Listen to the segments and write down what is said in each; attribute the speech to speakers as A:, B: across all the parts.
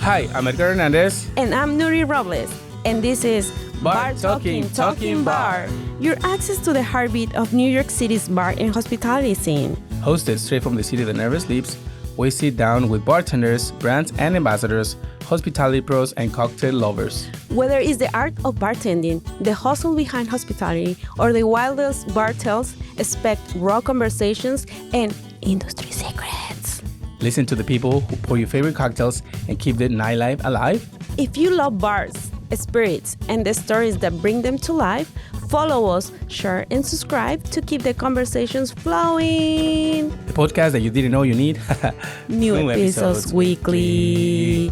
A: Hi, I'm Edgar Hernandez.
B: And I'm Nuri Robles. And this is
A: Bar Talking Bar.
B: Your access to the heartbeat of New York City's bar and hospitality scene.
A: Hosted straight from the city that never sleeps, we sit down with bartenders, brands and ambassadors, hospitality pros, and cocktail lovers.
B: Whether it's the art of bartending, the hustle behind hospitality, or the wildest bar tales, expect raw conversations and industry secrets.
A: Listen to the people who pour your favorite cocktails and keep the nightlife alive.
B: If you love bars, spirits, and the stories that bring them to life, follow us, share, and subscribe to keep the conversations flowing.
A: The podcast that you didn't know you need.
B: New episodes weekly.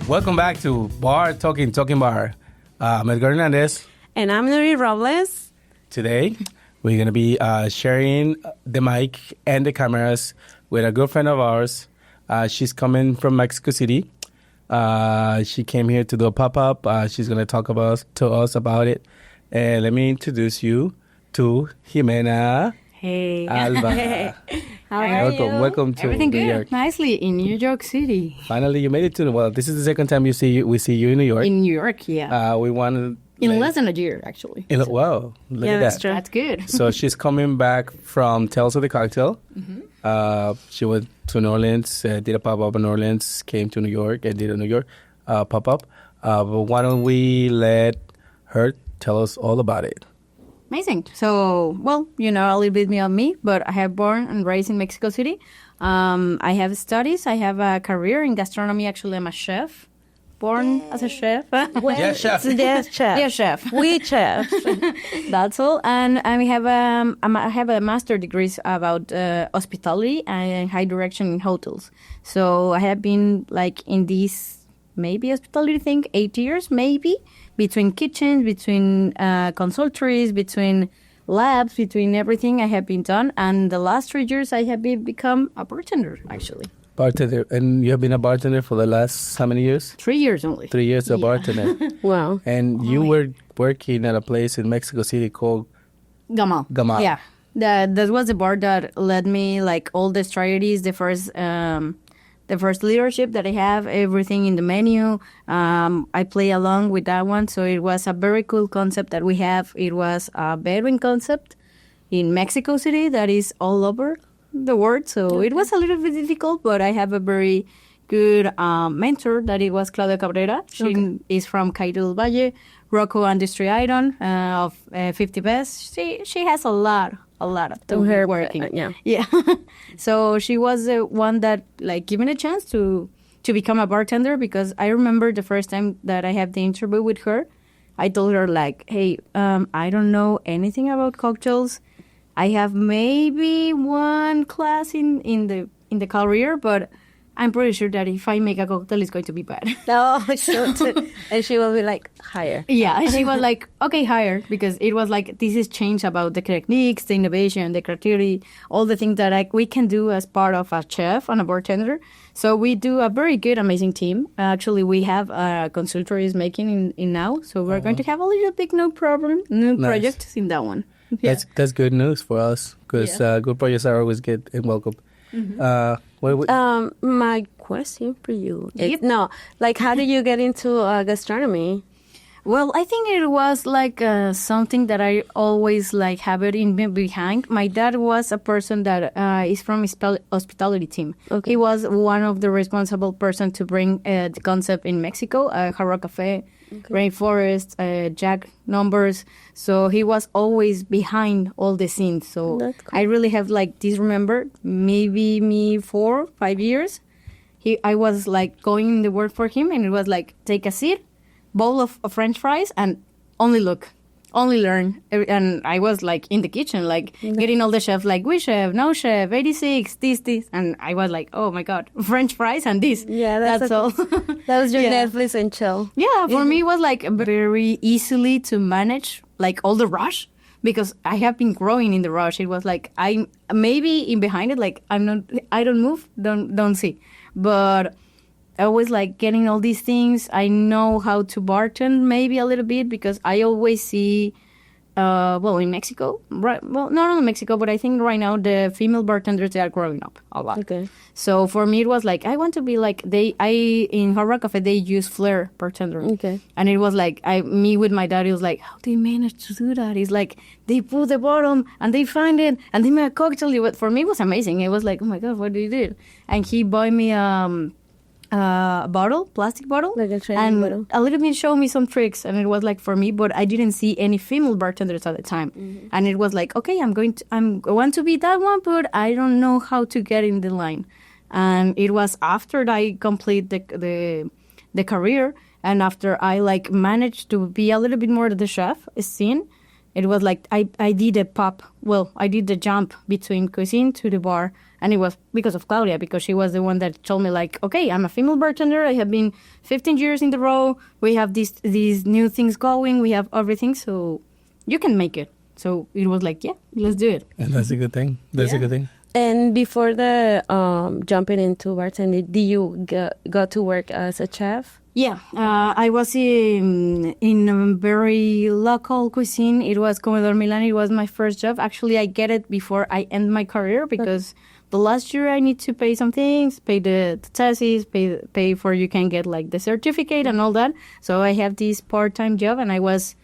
A: Welcome back to Bar Talking Bar. I'm Edgar Hernandez.
B: And I'm Nuri Robles.
A: Today, we're going to be sharing the mic and the cameras with a good friend of ours. She's coming from Mexico City. She came here to do a pop-up. She's going to talk to us about it. And let me introduce you to Jimena Alva.
C: Hey. How are you?
A: Welcome to
C: Everything
A: New
C: good.
A: York.
C: Nicely in New York City.
A: Finally, you made it to. Well, this is the second time we see you in New York.
C: In New York, yeah.
A: We wanted.
C: In less than a year, actually.
A: Wow, look at
B: that's
A: that.
B: true.
C: That's good.
A: So she's coming back from Tales of the Cocktail.
C: Mm-hmm.
A: She went to New Orleans, did a pop-up in New Orleans, came to New York and did a New York pop-up. But why don't we let her tell us all about it?
C: Amazing. So, well, you know a little bit about me, but I have born and raised in Mexico City. I have studies. I have a career in gastronomy. Actually, I'm a chef. Born as a chef.
A: Yeah, chef.
B: Yes, chef.
C: Yeah, chef.
B: We chef.
C: That's all. And I have a master degrees about hospitality and high direction in hotels. So I have been like in this maybe hospitality thing 8 years, maybe between kitchens, between consultories, between labs, between everything I have been done. And the last 3 years I have become a bartender, actually.
A: Bartender. And you have been a bartender for the last how many years?
C: 3 years only.
A: 3 years of bartender.
B: Wow.
A: And you were working at a place in Mexico City called
C: Gamal.
A: Gamal.
C: Yeah. That was the bar that led me, like, all the strategies, the first leadership that I have, everything in the menu. I play along with that one. So it was a very cool concept that we have. It was a bedroom concept in Mexico City that is all over the world. So it was a little bit difficult, but I have a very good mentor that it was Claudia Cabrera. She is from Cairo del Valle, Rocco Industry Iron of 50 Best. She has a lot of
B: her
C: working.
B: Yeah.
C: So she was the one that like gave me a chance to become a bartender, because I remember the first time that I had the interview with her, I told her like, hey, I don't know anything about cocktails. I have maybe one class in the career, but I'm pretty sure that if I make a cocktail, it's going to be bad.
B: No, and she will be like, higher.
C: Yeah, she was like, okay, higher, because it was like, this is change about the techniques, the innovation, the criteria, all the things that we can do as part of a chef and a bartender. So we do a very good, amazing team. Actually, we have consultories making in now, so we're going to have a little bit new projects in that one. Yeah.
A: That's good news for us, because good projects are always good and welcome.
B: Mm-hmm. My question for you. How did you get into gastronomy?
C: Well, I think it was like something that I always like have it in me behind. My dad was a person that is from hospitality team. Okay. He was one of the responsible person to bring the concept in Mexico, Hard Cafe, Rainforest, Jack Numbers. So he was always behind all the scenes. So cool. I really have like this remembered, maybe me 4 or 5 years. I was like going in the work for him, and it was like, take a seat, bowl of French fries, and only look, only learn. And I was like in the kitchen, like getting all the chefs, like, we chef, no chef, 86, this. And I was like, oh my God, French fries and this.
B: Yeah, that's
C: all.
B: That was your Netflix and chill.
C: Yeah, for me it was like very easily to manage like all the rush, because I have been growing in the rush. It was like, I maybe in behind it, like I don't move, don't see. But I always like getting all these things. I know how to bartend maybe a little bit, because I always see in Mexico, right? Well, not only Mexico, but I think right now the female bartenders, they are growing up a lot.
B: Okay.
C: So for me, it was like, I want to be like in Hard Rock Cafe, they use flair bartender.
B: Okay.
C: And it was like, me with my dad, it was like, how do you manage to do that? It's like, they put the bottom and they find it and they make a cocktail. For me, it was amazing. It was like, oh my God, what do you do? And he bought me bottle, plastic bottle,
B: Like a training
C: and
B: bottle.
C: a little bit showed me some tricks, and it was like for me, but I didn't see any female bartenders at the time, and it was like, okay, I want to be that one, but I don't know how to get in the line, and it was after I complete the career, and after I like managed to be a little bit more the chef scene. It was like I did I did the jump between cuisine to the bar. And it was because of Claudia, because she was the one that told me, like, okay, I'm a female bartender. I have been 15 years in the row. We have these new things going. We have everything. So you can make it. So it was like, yeah, let's do it.
A: And that's a good thing. That's a good thing.
B: And before the jumping into bartending, did you go to work as a chef?
C: Yeah, I was in a very local cuisine. It was Comedor Milan. It was my first job. Actually, I get it before I end my career because the last year I need to pay some things, pay the thesis, pay for you can get like the certificate and all that. So I have this part-time job, and I was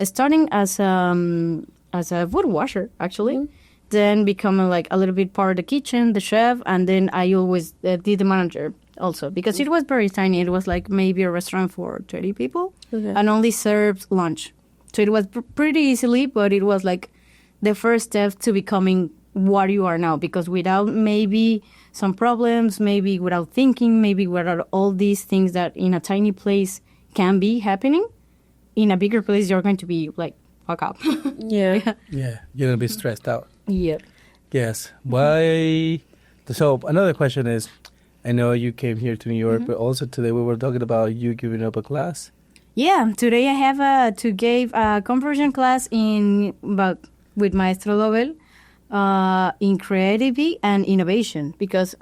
C: starting as a wood washer actually. Then becoming like a little bit part of the kitchen, the chef, and then I always did the manager also because it was very tiny. It was like maybe a restaurant for 30 people and only served lunch. So it was pretty easily, but it was like the first step to becoming what you are now, because without maybe some problems, maybe without thinking, maybe without all these things that in a tiny place can be happening, in a bigger place you're going to be like, fuck up.
B: Yeah.
A: Yeah, you're gonna be stressed out.
C: Yep.
A: Yes. Why? So another question is, I know you came here to New York, but also today we were talking about you giving up a class.
C: Yeah, today I have to give a conversion class with Maestros Mixologos in creativity and innovation, because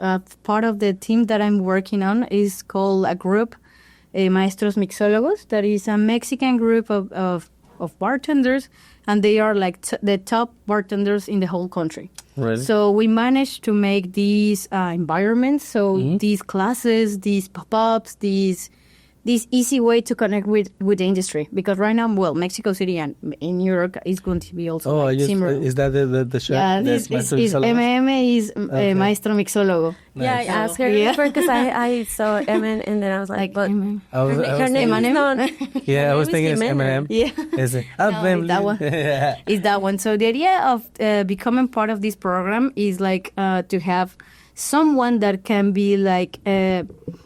C: part of the team that I'm working on is called a group, Maestros Mixologos, that is a Mexican group of bartenders, and they are like the top bartenders in the whole country.
A: Really?
C: So we managed to make these environments, so these classes, these pop-ups, this easy way to connect with the industry, because right now, well, Mexico City and in New York is going to be also similar.
A: Is that the chef?
C: Yeah, this is MM is Maestro Mixologo.
A: Nice.
B: Yeah, I asked her because I saw Emin, and then I was like, but
C: MM.
B: her name is not.
A: Yeah, I was thinking it's
B: Jimena.
A: Eminem.
C: Yeah.
A: Is it?
C: it's that one.
A: Yeah.
C: It's that one. So the idea of becoming part of this program is like to have someone that can be like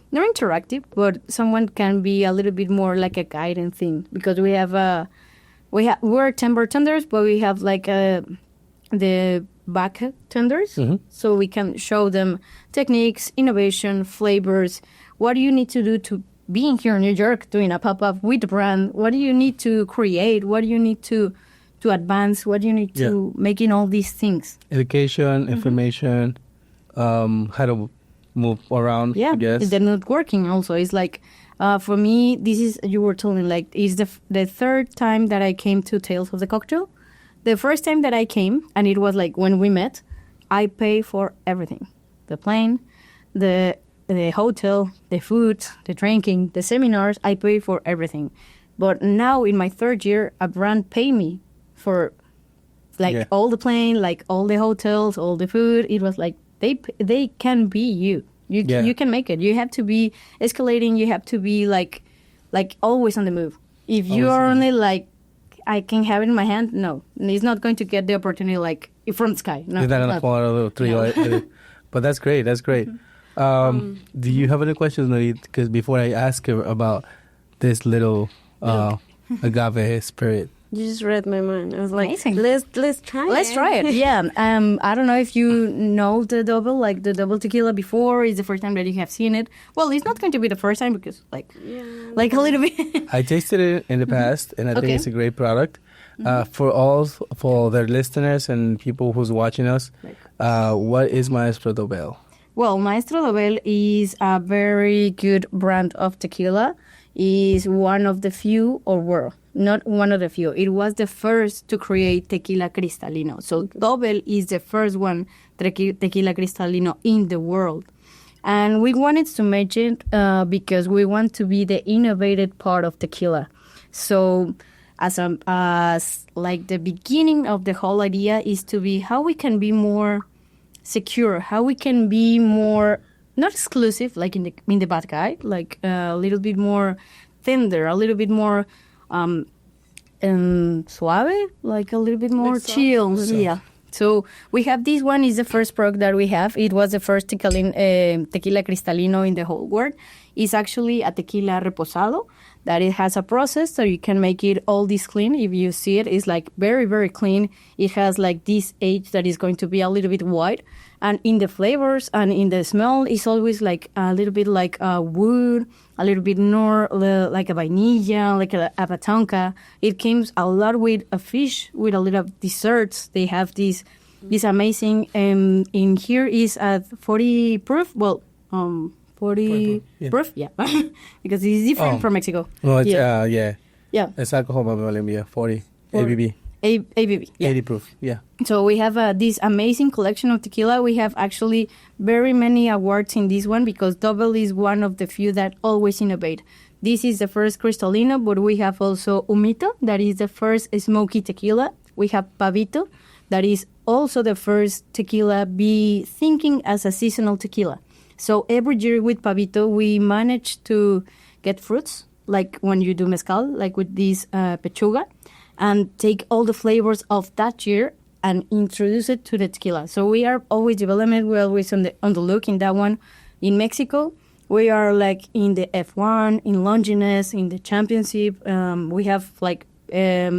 C: not interactive, but someone can be a little bit more like a guiding thing, because we're 10 bartenders, but we have like the back tenders, so we can show them techniques, innovation, flavors. What do you need to do to being here in New York doing a pop-up with the brand? What do you need to create? What do you need to advance? What do you need to making all these things?
A: Education, information, how to move around.
C: Yeah,
A: I guess.
C: the networking also is like, for me, this is, you were telling, like, is the third time that I came to Tales of the Cocktail. The first time that I came, and it was like when we met, I pay for everything. The plane, the hotel, the food, the drinking, the seminars, I pay for everything. But now in my third year, a brand pay me for like all the plane, like all the hotels, all the food. It was like, they can be you. You can make it. You have to be escalating. You have to be like always on the move. If you are only like, I can have it in my hand, no, he's not going to get the opportunity like from the sky. No,
A: you're not gonna fall out of the tree. But that's great. That's great. Do you have any questions, Norit? Because before I ask her about this little agave spirit.
B: You just read my mind. I was like,
C: Amazing.
B: let's try it.
C: Let's try it. Yeah. I don't know if you know the double tequila before. It's the first time that you have seen it. Well, it's not going to be the first time because like a little bit.
A: I tasted it in the past, and I think it's a great product. For their listeners and people who's watching us, what is Maestro Dobel?
C: Well, Maestro Dobel is a very good brand of tequila. is one of the few, or were not one of the few. It was the first to create tequila cristalino. So Double is the first one tequila cristalino in the world. And we wanted to make it because we want to be the innovative part of tequila. So as like the beginning of the whole idea is to be how we can be more secure, how we can be more not exclusive, like in the bad guy, like a little bit more tender, a little bit more suave, like a little bit more chill. Yeah. So we have this one is the first product that we have. It was the first tequila cristalino in the whole world. It's actually a tequila reposado that it has a process so you can make it all this clean. If you see it, it's like very, very clean. It has like this age that is going to be a little bit white. And in the flavors and in the smell, it's always like a little bit like wood, a little bit more like a vainilla, like a batonka. It comes a lot with a fish, with a little desserts. They have this amazing, in here is at 40 proof. Well, 40 proof, yeah, because it's different from Mexico.
A: Well, it's,
C: yeah.
A: It's alcohol by volume, 40 ABV.
C: ABV, yeah.
A: 80 proof, yeah.
C: So we have this amazing collection of tequila. We have actually very many awards in this one because Double is one of the few that always innovate. This is the first Cristalino, but we have also Humito, that is the first smoky tequila. We have Pavito, that is also the first tequila be thinking as a seasonal tequila. So every year with Pavito, we manage to get fruits, like when you do mezcal, like with this pechuga, and take all the flavors of that year and introduce it to the tequila. So we are always developing, we're always on the look in that one. In Mexico, we are like in the F1, in Longinus, in the championship. We have like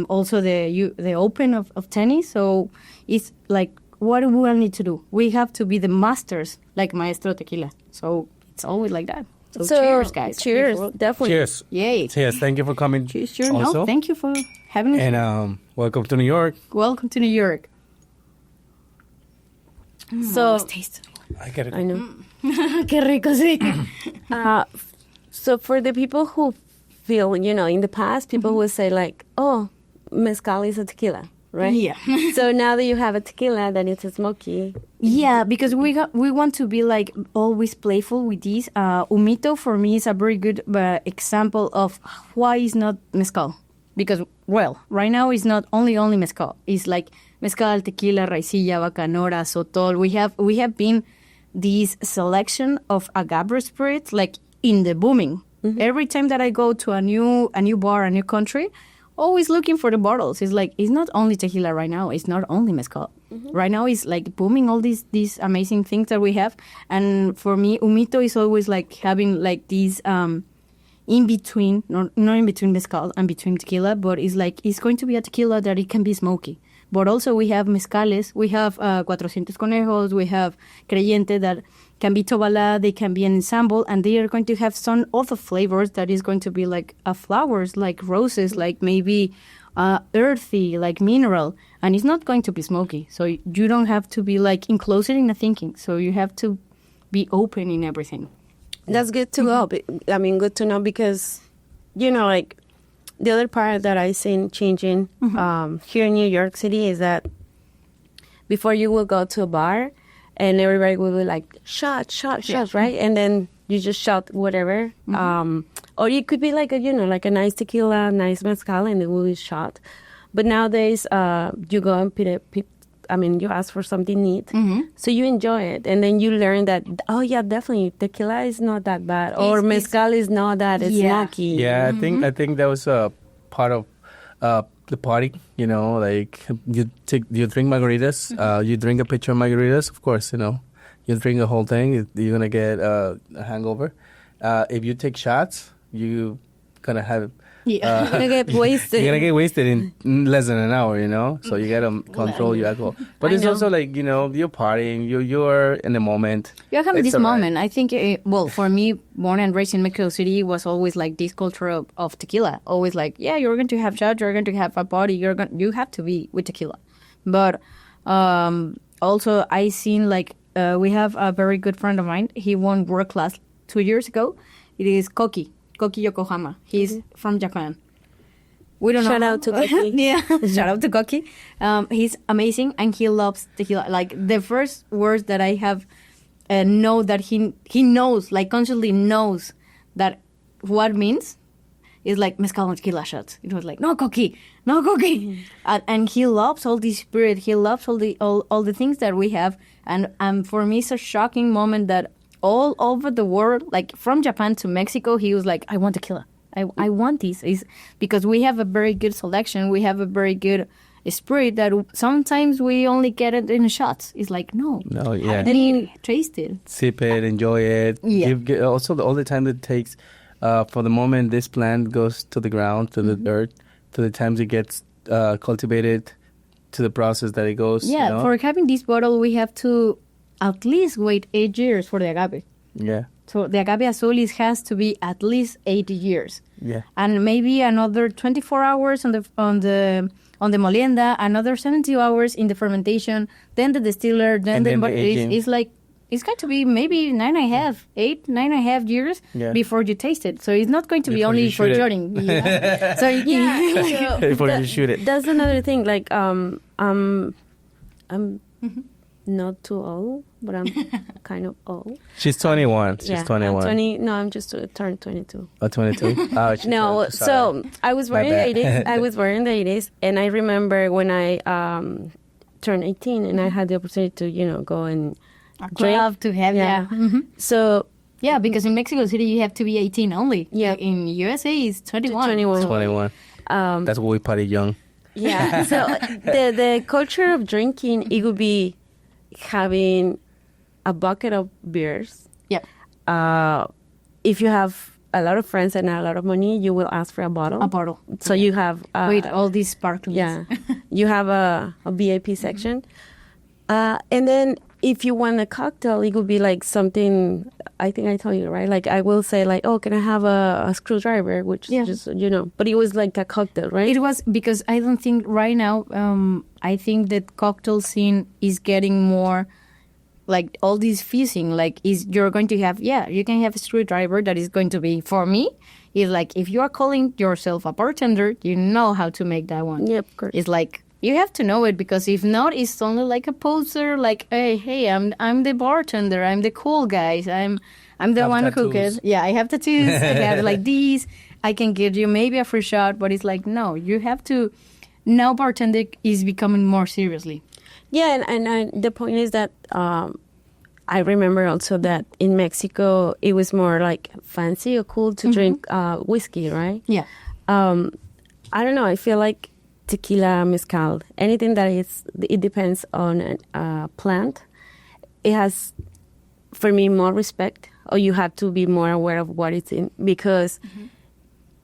C: also the Open of tennis. So it's like, what do we need to do? We have to be the masters, like Maestro Tequila. So it's always like that. So cheers, guys.
B: Cheers, definitely.
A: Cheers.
C: Yay.
A: Cheers. Thank you for coming.
C: Cheers, cheers.
A: Also.
C: No, thank you for having us.
A: And welcome to New York.
C: Welcome to New York.
B: So
C: Let's taste.
A: I get it.
B: I know.
C: Qué rico, sí.
B: So for the people who feel, in the past, people would say like, oh, mezcal is a tequila, right?
C: Yeah.
B: So now that you have a tequila, then it's a smoky.
C: Yeah, because we want to be like always playful with this. Humito for me is a very good example of why is not mezcal. Because, well, right now it's not only mezcal. It's like mezcal, tequila, raicilla, bacanora, sotol. We have been this selection of agave spirits like in the booming. Mm-hmm. Every time that I go to a new bar, a new country, always looking for the bottles. It's like, it's not only tequila right now. It's not only mezcal. Mm-hmm. Right now it's like booming all these amazing things that we have. And for me, Humito is always like having like these in between, not in between mezcal and between tequila, but it's like, it's going to be a tequila that it can be smoky. But also we have mezcales, we have 400 Conejos, we have Creyente that can be Tobalá, they can be an ensemble, and they are going to have some other flavors that is going to be like flowers, like roses, like maybe earthy, like mineral, and it's not going to be smoky. So you don't have to be like enclosed in a thinking. So you have to be open in everything.
B: That's good to go. I mean, good to know because, like the other part that I seen changing here in New York City is that before you will go to a bar and everybody will be like, shot, right? And then you just shot whatever. Or it could be like a nice tequila, nice mezcal, and it will be shot. But nowadays, you go and you ask for something neat, so you enjoy it, and then you learn that, oh yeah, definitely tequila is not that bad, or mezcal is not that smoky.
A: Yeah, I think that was a part of the party. Like you drink margaritas, you drink a pitcher of margaritas. Of course, you drink the whole thing, you're gonna get a hangover. If you take shots, you gonna have.
B: You're gonna get wasted.
A: You're gonna get wasted in less than an hour, So you gotta control your alcohol. But it's also like, you're partying, you're in the moment.
C: You're having this moment. I think, for me, born and raised in Mexico City, was always like this culture of tequila. Always like, yeah, you're going to have shots, you're going to have a party, you have to be with tequila. But also, I seen like, we have a very good friend of mine. He won world class 2 years ago. It is Coqui. Koki Yokohama. He's from Japan. We don't
B: Shout
C: know.
B: out to Koki.
C: Yeah, shout out to Koki. He's amazing and he loves tequila. Like the first words that I have know that he knows, like consciously knows that what means is like mezcal and tequila shots. It was like, no Koki. And he loves all the spirit. He loves all the things that we have. And for me, it's a shocking moment that all over the world, like from Japan to Mexico, he was like, I want tequila. I want this. Is because we have a very good selection. We have a very good spirit that sometimes we only get it in shots. It's like, no,
A: yeah.
C: Taste it.
A: Sip it, enjoy it.
C: Yeah.
A: Also, all the time it takes for the moment this plant goes to the ground, to the dirt, to the times it gets cultivated, to the process that it goes.
C: Yeah, for having this bottle, we have to at least wait 8 years for the agave.
A: Yeah.
C: So the agave azul has to be at least 80 years.
A: Yeah.
C: And maybe another 24 hours on the molienda, another 72 hours in the fermentation, then the distiller, then the aging. It's like it's going to be maybe 9.5 years before you taste it. So it's not going to be only for judging. Yeah. So
A: before you shoot it.
B: That's another thing. Like I'm not too old, but I'm kind of old.
A: She's 21. She's 21.
B: 20. No, I'm just turned 22.
A: Oh, 22? Oh,
B: no, so I was wearing the 80s. I was wearing the 80s, and I remember when I turned 18, and I had the opportunity to, go and
C: drink. To have,
B: Mm-hmm. So
C: yeah, because in Mexico City you have to be 18 only.
B: Yeah,
C: in USA it's 21.
A: 21. That's why we party young.
B: Yeah. So the culture of drinking, it would be having a bucket of beers.
C: Yep.
B: If you have a lot of friends and a lot of money, you will ask for a bottle.
C: A bottle.
B: So you have
C: with all these sparklings.
B: Yeah. You have a VIP section. And then if you want a cocktail, it would be like something, I think I told you, right? Like I will say like, oh, can I have a screwdriver? Which is just, but it was like a cocktail, right?
C: It was because I don't think right now, I think that cocktail scene is getting more like all this fusing, like you're going to have, you can have a screwdriver that is going to be, for me, is like if you are calling yourself a bartender, you know how to make that one.
B: Yeah, of course.
C: It's like, you have to know it because if not, it's only like a poser. Like, hey, I'm the bartender. I'm the cool guys. I'm the one who cooks. Yeah, I have tattoos. I have like these. I can give you maybe a free shot, but it's like no. You have to. Now bartending is becoming more seriously.
B: Yeah, and the point is that I remember also that in Mexico it was more like fancy or cool to drink whiskey, right?
C: Yeah.
B: I don't know. I feel like tequila, mezcal, anything that it depends on a plant, it has, for me, more respect, or you have to be more aware of what it's in, because,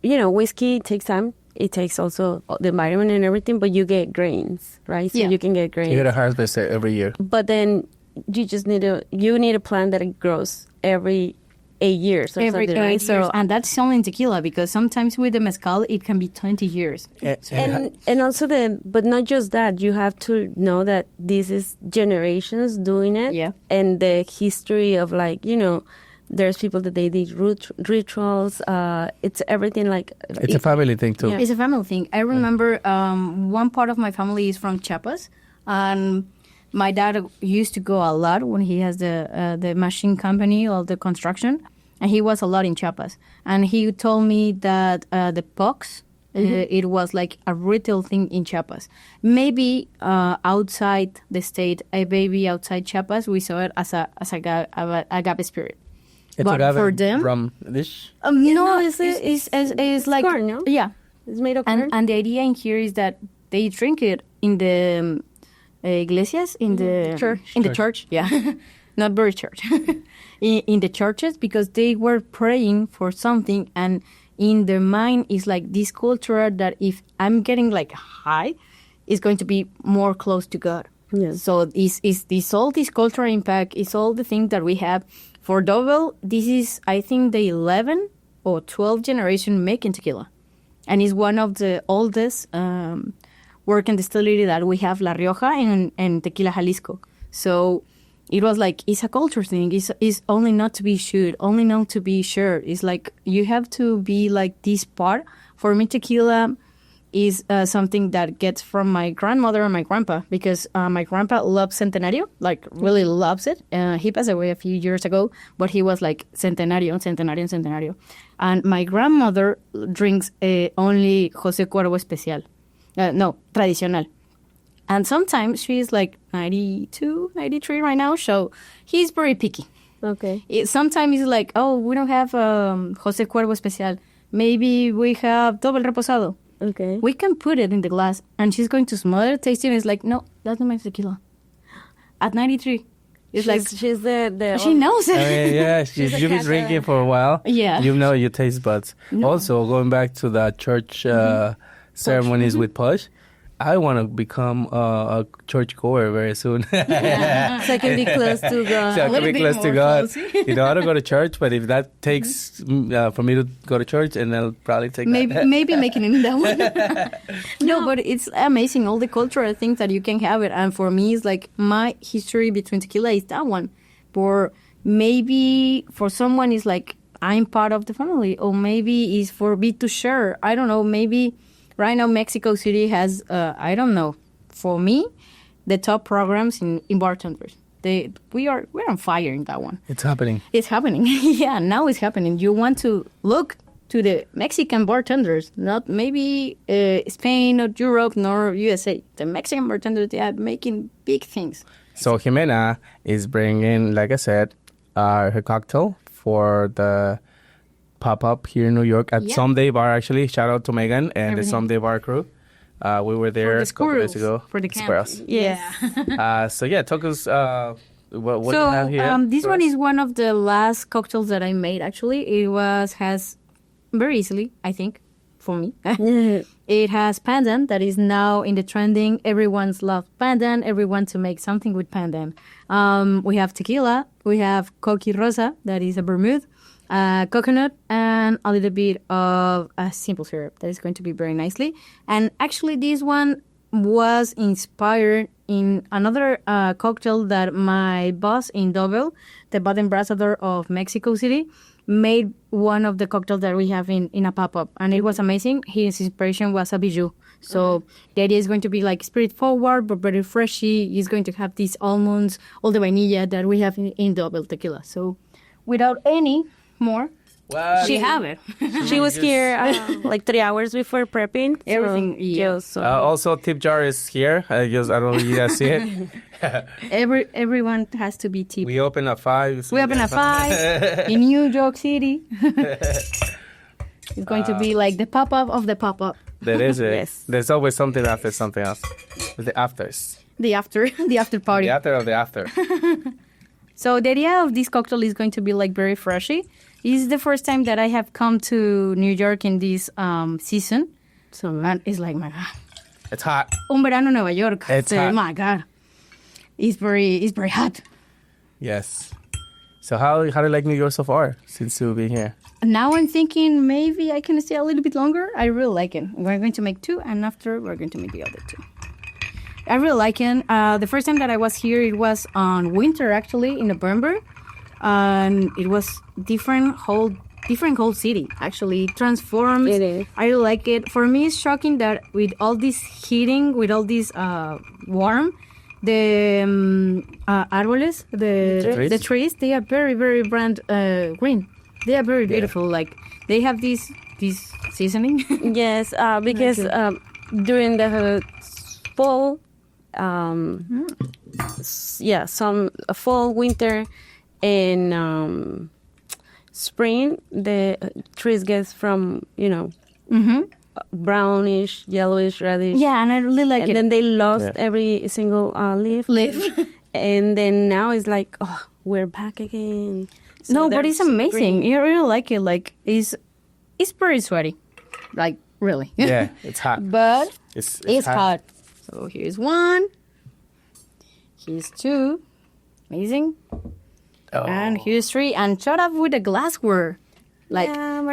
B: whiskey takes time. It takes also the environment and everything, but you get grains, right? So you can get grains.
A: You get a harvest every year.
B: But then you just need a plant that it grows every 8 years or
C: every
B: something, right?
C: 8 years. And that's only in tequila, because sometimes with the mezcal it can be 20 years.
B: And also but not just that, you have to know that this is generations doing it.
C: Yeah.
B: And the history of there's people that they did rituals. It's everything like...
A: It's a family thing too.
C: Yeah. It's a family thing. I remember one part of my family is from Chiapas, and my dad used to go a lot when he has the machine company or the construction, and he was a lot in Chiapas. And he told me that the pox, it was like a retail thing in Chiapas. Maybe outside the state, maybe outside Chiapas, we saw it as a agave spirit.
A: It's
C: but
A: agave
C: for them,
A: from this?
B: No,
C: it's like
B: corn, no?
C: Yeah,
B: it's made of corn.
C: And the idea in here is that they drink it in the iglesias, in the
B: church.
C: In the church, yeah, not very church, in the churches, because they were praying for something, and in their mind is like this culture that if I'm getting like high, is going to be more close to God.
B: Yes.
C: So is all this cultural impact, is all the things that we have. For Double, this is, I think, the 11 or 12 generation making tequila. And it's one of the oldest working distillery that we have, La Rioja and Tequila Jalisco. So it was like, it's a culture thing. It's only not to be shoot, only not to be sure. It's like, you have to be like this part. For me, tequila is something that gets from my grandmother and my grandpa, because my grandpa loves Centenario, like really loves it. He passed away a few years ago, but he was like Centenario, Centenario, Centenario. And my grandmother drinks only José Cuervo Especial. No, Tradicional. And sometimes she's like 92, 93 right now, so he's very picky.
B: Okay.
C: Sometimes it's like, oh, we don't have José Cuervo Especial. Maybe we have Doble Reposado.
B: Okay.
C: We can put it in the glass, and she's going to smell it, taste it, and it's like, no, that's not my tequila. At 93. It's like,
B: she's the
C: she knows it.
A: I mean, yeah, you've been drinking for a while.
C: Yeah.
A: You know your taste buds.
C: No.
A: Also, going back to the church ceremonies with Push, I want to become a church goer very soon.
B: so I can be close to God.
A: So I can
C: little
A: be
C: bit
A: close to
C: more
A: God.
C: close.
A: You know how to go to church, but if that takes for me to go to church, and I'll probably take that.
C: Maybe making it in that one. No, but it's amazing, all the cultural things that you can have it. And for me, it's like my history between tequila is that one. For maybe for someone, it's like I'm part of the family, or maybe it's for me to share. I don't know, maybe right now Mexico City has, I don't know, for me, the top programs in bartenders. We're on fire in that one.
A: It's happening.
C: It's happening. Yeah, now it's happening. You want to look to the Mexican bartenders, not maybe Spain or Europe nor USA. The Mexican bartenders, they are making big things.
A: So Jimena is bringing, like I said, her cocktail for the pop-up here in New York at Someday Bar, actually. Shout out to Megan and the Someday Bar crew. We were there a couple days ago.
C: For the camp.
A: Squirrels.
C: Yeah.
A: So yeah, talk us what do you have here?
C: This one is one of the last cocktails that I made, actually. It has very easily, I think, for me. It has pandan that is now in the trending. Everyone's loved pandan. Everyone to make something with pandan. We have tequila. We have coqui rosa, that is a vermouth. Coconut, and a little bit of a simple syrup that is going to be very nicely. And actually, this one was inspired in another cocktail that my boss in Double, the bad ambassador of Mexico City, made one of the cocktails that we have in a pop-up. And it was amazing. His inspiration was a bijou. So the idea is going to be like spirit forward, but very freshy. He's going to have these almonds, all the vanilla that we have in Double tequila. So without any more, she have it.
B: She was here like 3 hours before prepping.
C: Everything,
B: So.
A: Also, tip jar is here. I don't know if you guys see it.
C: Everyone has to be tipped.
A: We open at 5.
C: We open at 5 in New York City. It's going to be like the pop-up of the pop-up.
A: That is it.
B: Yes.
A: There's always something after something else. The afters.
C: The after party.
A: The after of the after.
C: So the idea of this cocktail is going to be like very freshy. It's the first time that I have come to New York in this season. So man, it's like, my God.
A: It's hot.
C: Un verano Nueva York.
A: It's hot.
C: My God. It's very hot.
A: Yes. So how do you like New York so far since you've been here?
C: Now I'm thinking maybe I can stay a little bit longer. I really like it. We're going to make 2, and after we're going to make the other 2. I really like it. The first time that I was here, it was on winter, actually, in November. And it was different whole city, actually. It transforms.
B: It is.
C: I really like it. For me, it's shocking that with all this heating, with all this warm, the árboles, the trees, they are very, very brand green. They are very beautiful. Like, they have this seasoning.
B: Yes, because during the fall, some fall, winter, and spring, the trees get from, brownish, yellowish, reddish.
C: Yeah, and I really like it.
B: And then they lost every single leaf. And then now it's like, oh, we're back again. So
C: no, but it's amazing.
B: green.
C: I really like it. Like, it's pretty sweaty. Like, really.
A: Yeah, it's hot.
C: But
A: It's
C: hot. So here's 1. Here's 2. Amazing.
A: Oh.
C: And here's 3. And shut up with the glassware. Like,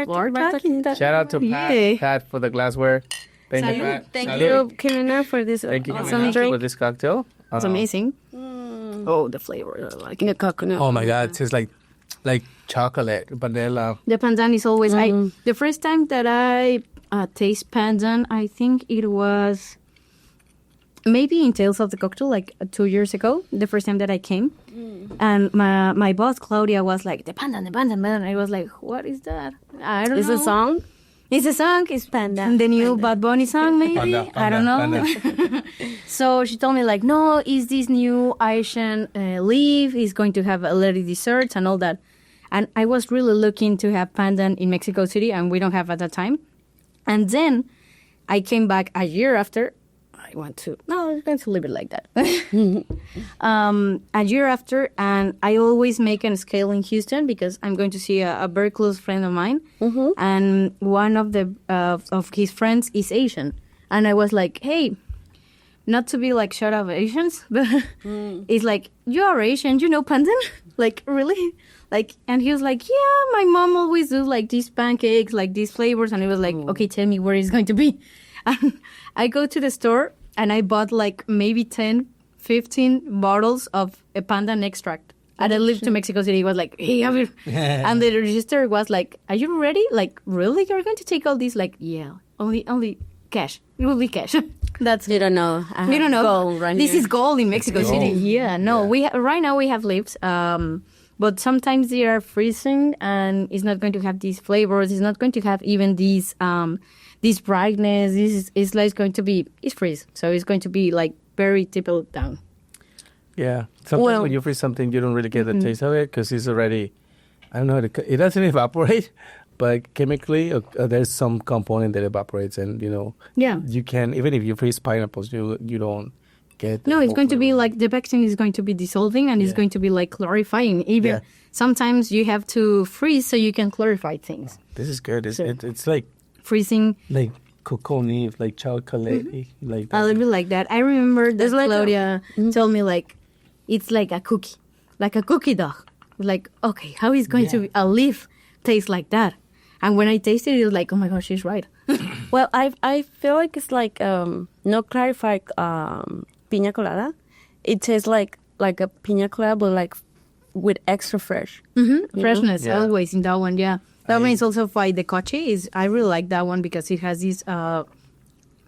C: Lord,
A: Shout out to Pat for the glassware. Thank you, Pat.
B: Thank you, Jimena, for this
A: Thank you,
B: awesome
A: Jimena,
B: drink.
A: for this cocktail.
C: It's amazing. Oh, the flavor, like
B: The coconut.
A: Oh my God, it tastes like chocolate, vanilla.
C: the pandan is always. The first time that I taste pandan, I think it was maybe in Tales of the Cocktail, like 2 years ago. The first time that I came, and my boss Claudia was like, the pandan, man. I was like, what is that? I don't know.
B: Is it a song?
C: It's a song. It's
B: Pandan.
C: the new Bad Bunny song, maybe. I don't know.
A: Panda.
C: So she told me like, no, it's this new Asian leaf. It's going to have a little desserts and all that. And I was really looking to have pandan in Mexico City, and we don't have at that time. And then I came back a year after. I'm going to leave it like that. A year after, and I always make a scale in Houston because I'm going to see a very close friend of mine, and one of the of his friends is Asian, and I was like, hey, not to be like shut up Asians, but it's like, you are Asian, you know pandan? Like, really? Like, and he was like, yeah, my mom always do like these pancakes, like these flavors, and it was like, okay, tell me where it's going to be. And I go to the store and I bought like maybe 10, 15 bottles of a pandan extract. And I lived to Mexico City. It was like, hey, have you? And the register was like, are you ready? Like, really? You're going to take all these? Like, yeah, only cash. It will be cash. That's
B: You don't know.
C: you don't know.
B: Gold right
C: This
B: here.
C: is gold in Mexico City.
A: gold.
C: Yeah, no. We right now we have leaves, but sometimes they are freezing, and it's not going to have these flavors. It's not going to have even these this brightness. This is like going to be it's freeze, so it's going to be like very tippled down.
A: Yeah. Sometimes
B: Well-
A: when you freeze something, you don't really get the taste of it because it's already, I don't know, it doesn't evaporate, but chemically there's some component that evaporates, and
C: Yeah.
A: you can, even if you freeze pineapples, you don't get.
C: No,
A: the
C: it's
A: whole
C: going to be
A: flavor.
C: like the vaccine is going to be dissolving, and it's
A: Yeah.
C: going to be like clarifying. Even
A: Yeah.
C: sometimes you have to freeze so you can clarify things.
A: This is good. It's,
C: So-
A: it's like
C: Freezing
A: cocoa nib, like chocolate, like
C: a little bit like that. I remember that
B: It's like
C: Claudia told me like it's like a cookie dog. Like, okay, how is going to a leaf taste like that? And when I tasted it, it was like, oh my gosh, she's right.
B: Well, I feel like it's like no clarified piña colada. It tastes like a piña colada, but like with extra fresh.
C: Freshness
A: Yeah.
C: always in that one, yeah. That one is also why the coche is. I really like that one because it has this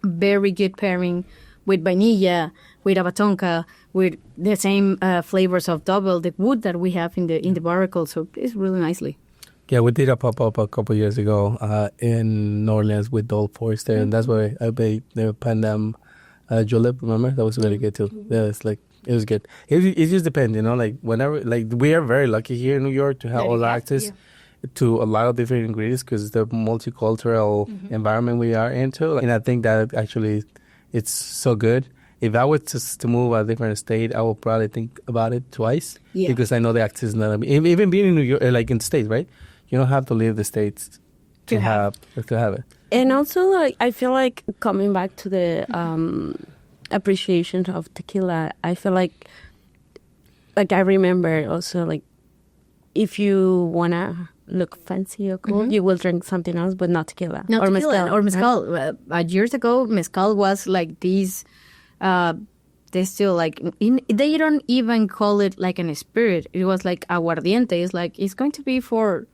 C: very good pairing with vanilla, with abatonca, with the same flavors of double the wood that we have in the barrel. So it's really nicely.
A: Yeah, we did a pop-up a couple years ago in New Orleans with Dole Forester, and that's where I made the Pandam julep, remember? That was really good too. Yeah, it was good. It just depends, like whenever, like we are very lucky here in New York to have all the access to a lot of different ingredients because the multicultural environment we are into. And I think that actually it's so good. If I were to move a different state, I would probably think about it twice because I know the access is not, even being in New York, like in the States, right? You don't have to leave the States to have it.
B: And also, like, I feel like coming back to the appreciation of tequila, I feel like I remember also, like, if you want to look fancy or cool, you will drink something else, but not tequila.
C: Not
B: or
C: tequila,
B: mezcal.
C: or mezcal. Years ago, mezcal was like these. They still like they don't even call it like an spirit. It was like aguardiente. It's like it's going to be for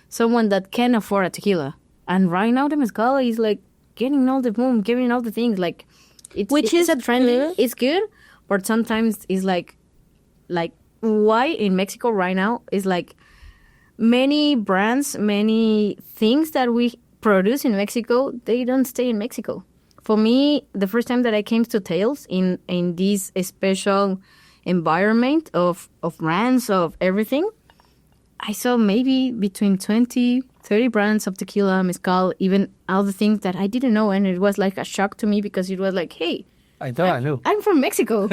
C: someone that can afford a tequila. And right now, the mezcal is like getting all the boom, giving all the things. Like it's a trendy. It's good, but sometimes it's like why in Mexico right now is like. Many brands, many things that we produce in Mexico, they don't stay in Mexico. For me, the first time that I came to Tales in this special environment of brands, of everything, I saw maybe between 20, 30 brands of tequila, mezcal, even other things that I didn't know. And it was like a shock to me because it was like, hey,
A: I thought I knew.
C: I'm from Mexico.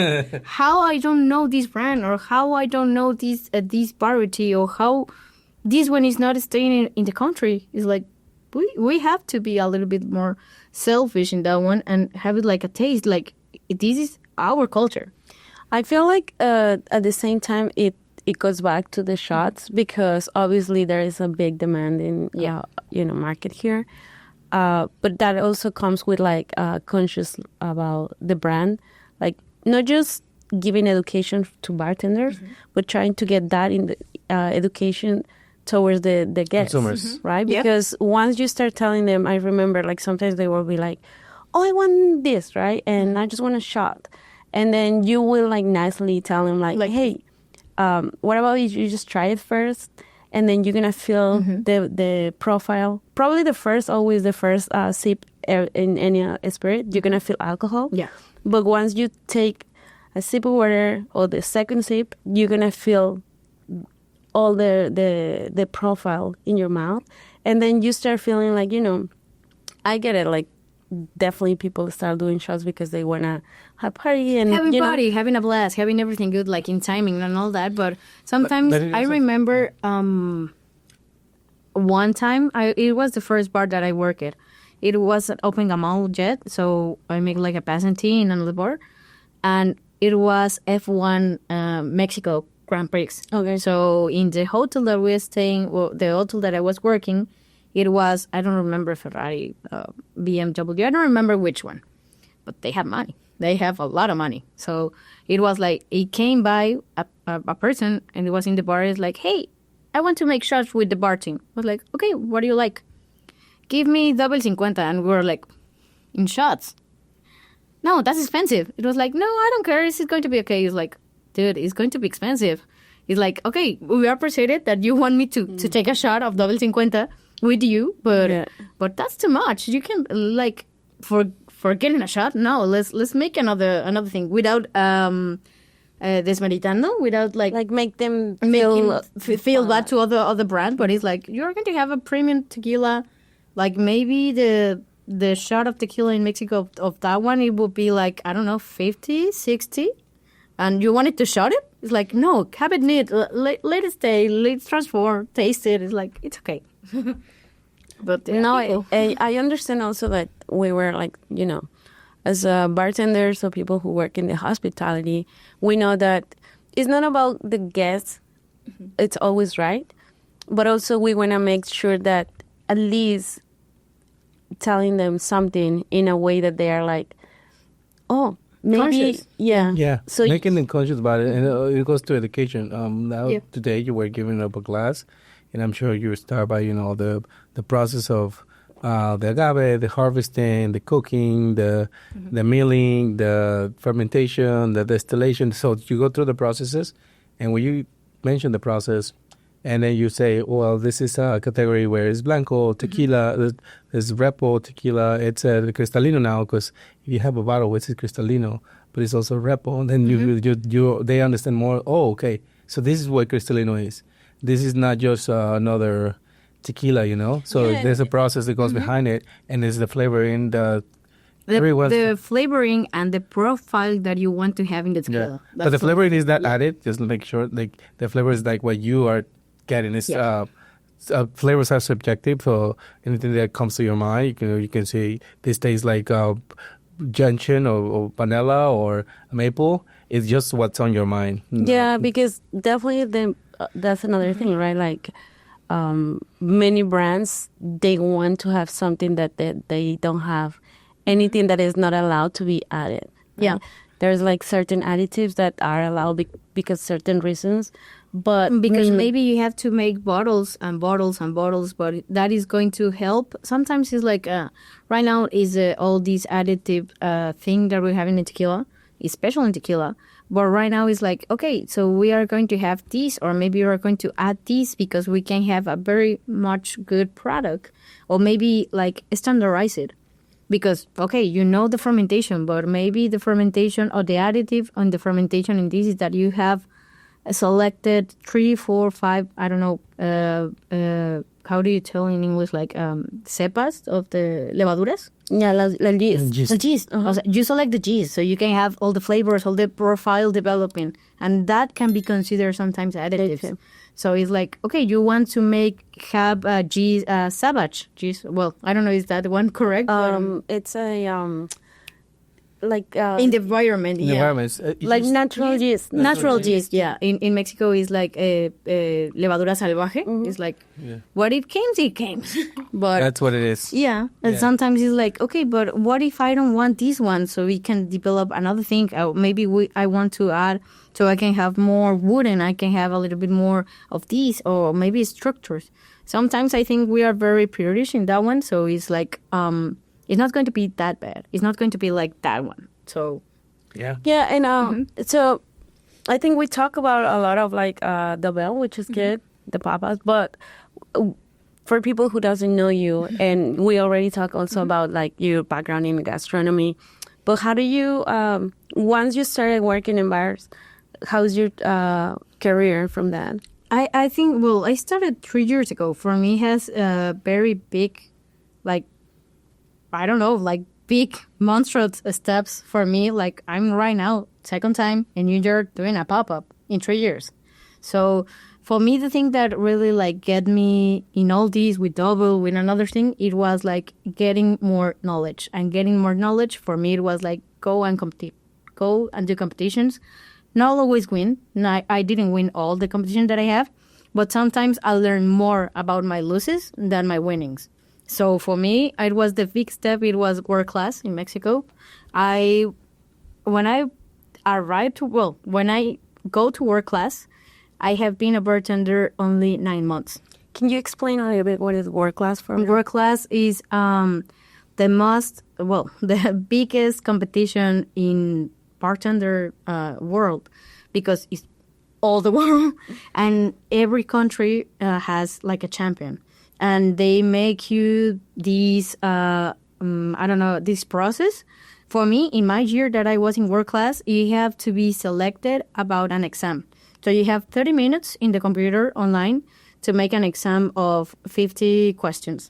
C: How I don't know this brand, or how I don't know this variety, or how this one is not staying in the country. It's like we have to be a little bit more selfish in that one and have it like a taste. Like this is our culture.
B: I feel like at the same time it goes back to the shots because obviously there is a big demand in market here, but that also comes with like conscious about the brand, like not just giving education to bartenders, but trying to get that in the education towards the guests,
A: consumers,
B: right?
C: Yeah.
B: Because once you start telling them, I remember like sometimes they will be like, "Oh, I want this, right? And I just want a shot," and then you will like nicely tell them like, "Hey, what about you just try it first, and then you're gonna feel the profile. Probably always the first sip in any spirit, you're gonna feel alcohol.
C: Yeah.
B: But once you take a sip of water or the second sip, you're gonna feel all the profile in your mouth, and then you start feeling like, I get it, like definitely people start doing shots because they wanna have party and
C: having party, having a blast, having everything good, like in timing and all that. But sometimes I remember one time, it was the first bar that I worked at. It wasn't open Gamal yet, so I make like a passantee in another bar, and it was F1 Mexico Grand Prix.
B: Okay.
C: So in the hotel that we were staying, well, the hotel that I was working, it was, I don't remember, Ferrari, BMW, I don't remember which one, but they have money. They have a lot of money. So it was like, it came by a person, and it was in the bar, it's like, hey, I want to make shots with the bar team. I was like, okay, what do you like? Give me double 50. And we were like, in shots. No, that's expensive. It was like, no, I don't care. It's going to be okay. It's like, dude, it's going to be expensive. It's like, okay, we appreciate it that you want me to take a shot of double 50 with you, but that's too much. You can, like, for getting a shot, no, let's make another thing without desmeritando, without like
B: make them
C: feel bad to other brand. But it's like, you're going to have a premium tequila, like maybe the shot of tequila in Mexico of that one, it would be like, I don't know, 50, 60, and you wanted to shot it? It's like, no, have it neat, let it stay, let's transform, taste it. It's like, it's okay. But
B: no, I understand also that we were like, as bartenders or people who work in the hospitality, we know that it's not about the guests, it's always right, but also we want to make sure that at least telling them something in a way that they are like, oh, maybe,
C: conscious.
A: Yeah.
B: So
A: making them conscious about it, and it goes to education. Today you were giving up a class, and I'm sure you start by the process of the agave, the harvesting, the cooking, the milling, the fermentation, the distillation. So you go through the processes, and when you mention the process, and then you say, well, this is a category where it's blanco, tequila, there's repo, tequila, it's cristalino now, because if you have a bottle, it's cristalino, but it's also repo, and then they understand more, oh, okay, so this is what cristalino is. This is not just another tequila, So there's a process that goes behind it, and it's the flavoring, the
C: flavoring and the profile that you want to have in the tequila.
A: Yeah. But the flavoring is not added, just to make sure, like, the flavor is like what you are getting. It's, flavors are subjective, so anything that comes to your mind, you can say, this tastes like gentian or vanilla or maple. It's just what's on your mind.
B: Yeah, because definitely that's another thing, right? Like, many brands, they want to have something that they don't have, anything that is not allowed to be added. Right?
C: Yeah.
B: There's like certain additives that are allowed because certain reasons, but
C: because maybe you have to make bottles and bottles and bottles, but that is going to help. Sometimes it's like, right now is all these additive thing that we have in tequila, especially in tequila. But right now it's like, okay, so we are going to have this, or maybe we are going to add this because we can have a very much good product, or maybe like standardize it. Because, okay, the fermentation, but maybe the fermentation or the additive on the fermentation in this is that you have selected 3, 4, 5, I don't know, how do you tell in English, like cepas of the levaduras?
B: Yeah, la yeast.
C: The yeast. You select the yeast, so you can have all the flavors, all the profile developing, and that can be considered sometimes additives. So it's like, okay, you want to have yeast, savage yeast. Well, I don't know, is that one correct?
B: It's a like
C: in the environment,
A: In the environments.
B: like natural yeast.
C: natural yeast, yeah. In Mexico, is like levadura salvaje. It's like what it came. But
A: That's what it is.
C: yeah, and sometimes it's like, okay, but what if I don't want this one? So we can develop another thing. Maybe I want to add, so I can have more wood and I can have a little bit more of these, or maybe structures. Sometimes I think we are very purish in that one. So it's like, it's not going to be that bad. It's not going to be like that one. So
A: Yeah.
B: Yeah, and so I think we talk about a lot of like the bell, which is good, the papas, but for people who doesn't know you, and we already talk also about like your background in gastronomy, but how do you once you started working in bars, how's your career from that?
C: I think, well, I started 3 years ago. For me, it has a very big, like, I don't know, like big monstrous steps for me. Like, I'm right now, second time in New York doing a pop-up in 3 years. So for me, the thing that really like get me in all these with double, with another thing, it was like getting more knowledge. And getting more knowledge for me, it was like go and compete, go and do competitions. Not always win. I didn't win all the competition that I have, but sometimes I learn more about my losses than my winnings. So for me, it was the big step. It was world class in Mexico. When I go to world class, I have been a bartender only 9 months.
B: Can you explain a little bit what is world class for me?
C: World class is the biggest competition in bartender world, because it's all the world, and every country has like a champion, and they make you these this process. For me, in my year that I was in world class, you have to be selected about an exam. So you have 30 minutes in the computer online to make an exam of 50 questions.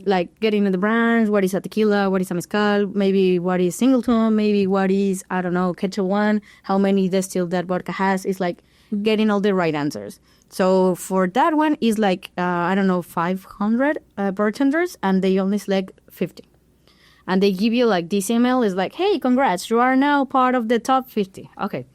C: Like getting into the brands, what is a tequila, what is a mezcal, maybe what is singleton, maybe what is, I don't know, Quechua one, how many distill that vodka has. It's like getting all the right answers. So for that one, is like, 500 bartenders, and they only select 50. And they give you like this email, is like, hey, congrats, you are now part of the top 50. Okay.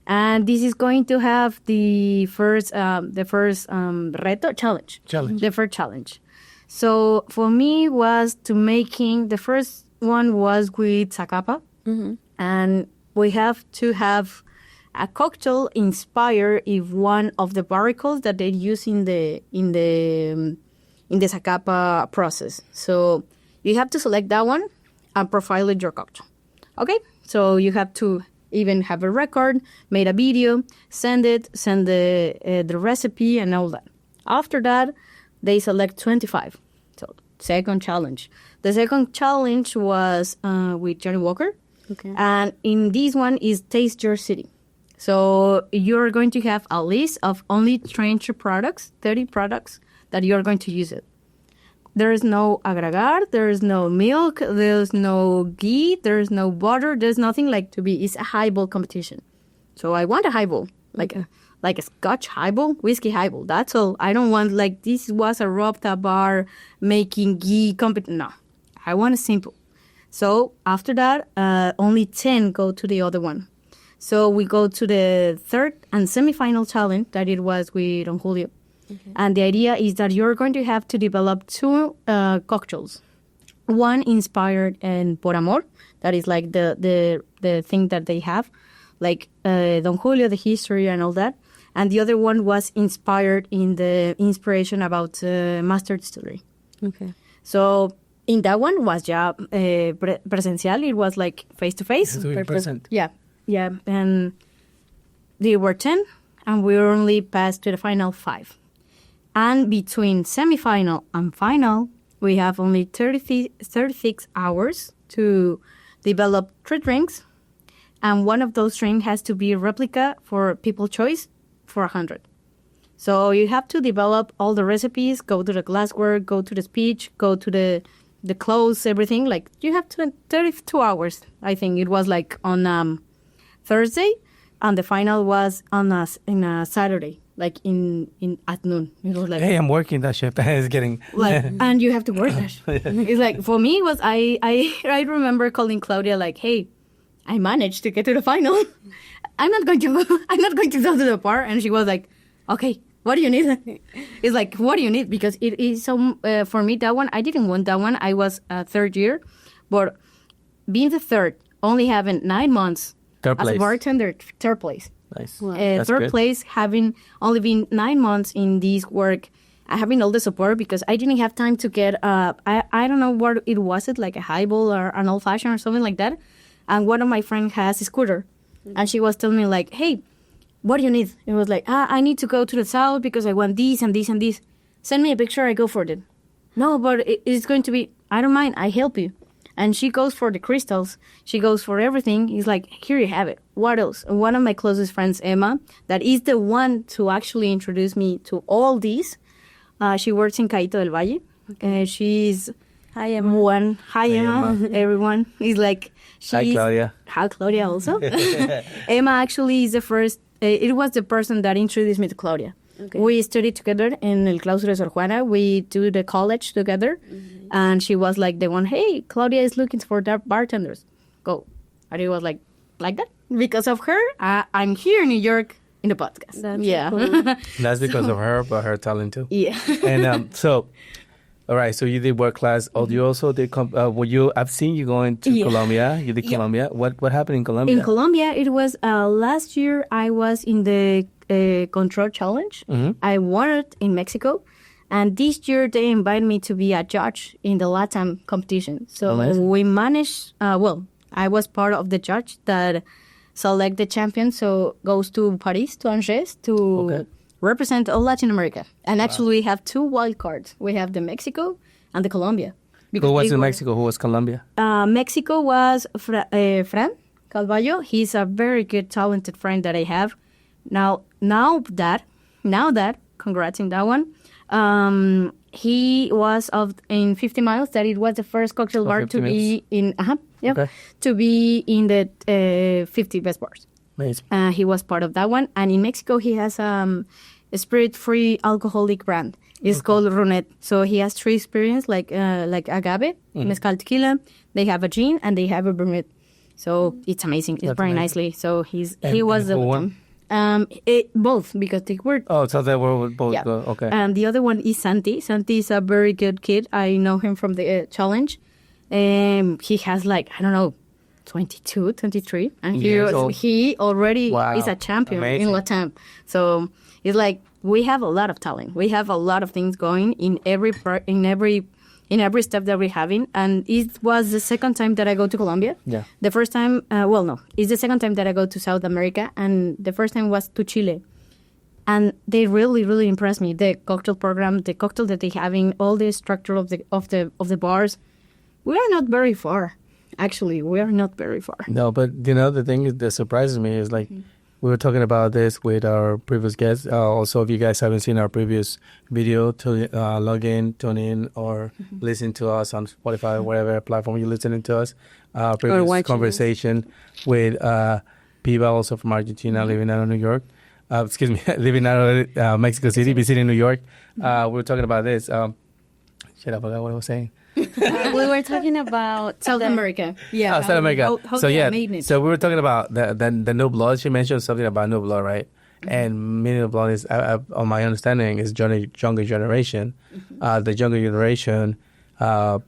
C: And this is going to have the first reto challenge. The first challenge. So for me was to making, the first one was with Zacapa, and we have to have a cocktail inspired in one of the barricades that they use in the Zacapa process. So you have to select that one and profile it your cocktail. Okay, so you have to even have a record, made a video, send the recipe and all that. After that, they select 25. So second challenge. The second challenge was with Johnny Walker.
B: Okay.
C: And in this one is Taste Your City. So you're going to have a list of only 30 products that you're going to use it. There is no agregar, there is no milk, there's no ghee, there's no butter, there's nothing like to be. It's a highball competition. So I want a highball, like a Scotch highball, whiskey highball. That's all. I don't want like this was a Robta bar making ghee competition. No, I want a simple. So after that, only 10 go to the other one. So we go to the third and semifinal challenge that it was with Don Julio. Okay. And the idea is that you're going to have to develop 2 cocktails. One inspired in Por Amor, that is like the thing that they have, like Don Julio, the history and all that. And the other one was inspired in the inspiration about Master Distillery.
B: Okay.
C: So in that one was presencial. It was like face-to-face. Yeah. And they were 10, and we only passed to the final 5. And between semifinal and final, we have only 36 hours to develop 3 drinks. And one of those drinks has to be a replica for people choice for 100. So you have to develop all the recipes, go to the glassware, go to the speech, go to the clothes, everything. Like you have 32 hours. I think it was like on Thursday, and the final was on a Saturday. Like in at noon. It was like,
A: hey, I'm working that shift. It's getting
C: like, and you have to work that shift. It's like, for me, it was I remember calling Claudia like, hey, I managed to get to the final. I'm not going to go to the bar. And she was like, okay, what do you need? It's like, what do you need? Because it is so, for me, that one, I didn't want that one. I was third year. But being the third, only having 9 months as a bartender, third place.
A: Nice.
B: Wow.
A: That's
C: Third
A: good.
C: place, having only been 9 months in this work, having all the support because I didn't have time to get, I don't know what it was, like a highball or an old-fashioned or something like that. And one of my friends has a scooter. And she was telling me like, hey, what do you need? It was like, I need to go to the south because I want this and this and this. Send me a picture, I go for it. No, but it's going to be, I don't mind, I help you. And she goes for the crystals. She goes for everything. He's like, here you have it. What else? And one of my closest friends, Emma, that is the one to actually introduce me to all these. She works in Caíto del Valle. She's
B: Hi, Emma.
C: Hi, Emma. Everyone. He's like,
A: Hi, Claudia.
C: Hi, Claudia also. Emma actually is the first, it was the person that introduced me to Claudia. Okay. We studied together in El Cloister of Sor Juana. We do the college together. Mm-hmm. And she was like the one, hey, Claudia is looking for that bartenders. Go. And it was like that? Because of her, I'm here in New York in the podcast.
B: That's cool.
A: That's because of her, but her talent too.
C: Yeah.
A: And so, all right, so you did work class. Oh, you also did, I've seen you going to Colombia. You did Colombia. What happened in Colombia?
C: In Colombia, it was last year I was in the control challenge. Mm-hmm. I won it in Mexico. And this year they invited me to be a judge in the LATAM competition. So we managed, I was part of the judge that select the champion. So goes to Paris, to Angers, to represent all Latin America. And actually we have 2 wild cards. We have the Mexico and the Colombia.
A: Who was in Mexico? Who was Colombia?
C: Mexico was Fran Calvallo. He's a very good, talented friend that I have. Now that, congrats in that one. He was in 50 Miles. That it was the first cocktail bar to be in. To be in the 50 best bars.
A: Amazing.
C: He was part of that one. And in Mexico, he has a spirit-free alcoholic brand. It's called Ronet. So he has 3 experiences, like agave, mezcal, tequila. They have a gin and they have a vermouth. So it's amazing. It's very nicely. So he was the one. Both, because they were...
A: Oh, so they were both.
C: Yeah.
A: Okay.
C: And the other one is Santi. Santi is a very good kid. I know him from the challenge. He has 22, 23. And he already is a champion in LATAM. So it's like we have a lot of talent. We have a lot of things going in every step that we're having. And it was the second time that I go to Colombia. Yeah. The first time, it's the second time that I go to South America. And the first time was to Chile. And they really, really impressed me. The cocktail program, the cocktail that they're having, all the structure of the bars. We are not very far. Actually, we are not very far.
A: No, but the thing that surprises me is we were talking about this with our previous guests. Also, if you guys haven't seen our previous video, to log in, tune in, or listen to us on Spotify, whatever platform you're listening to us. Previous conversation with Piva, also from Argentina, living out of New York. Living out of Mexico City, visiting New York. We were talking about this. Shit, I forgot what I was saying.
B: We were talking about
C: South America. Yeah.
A: South America. So we were talking about the new blood. She mentioned something about new blood, right? Mm-hmm. And new blood is, on my understanding, is younger generation. Mm-hmm. The younger generation, of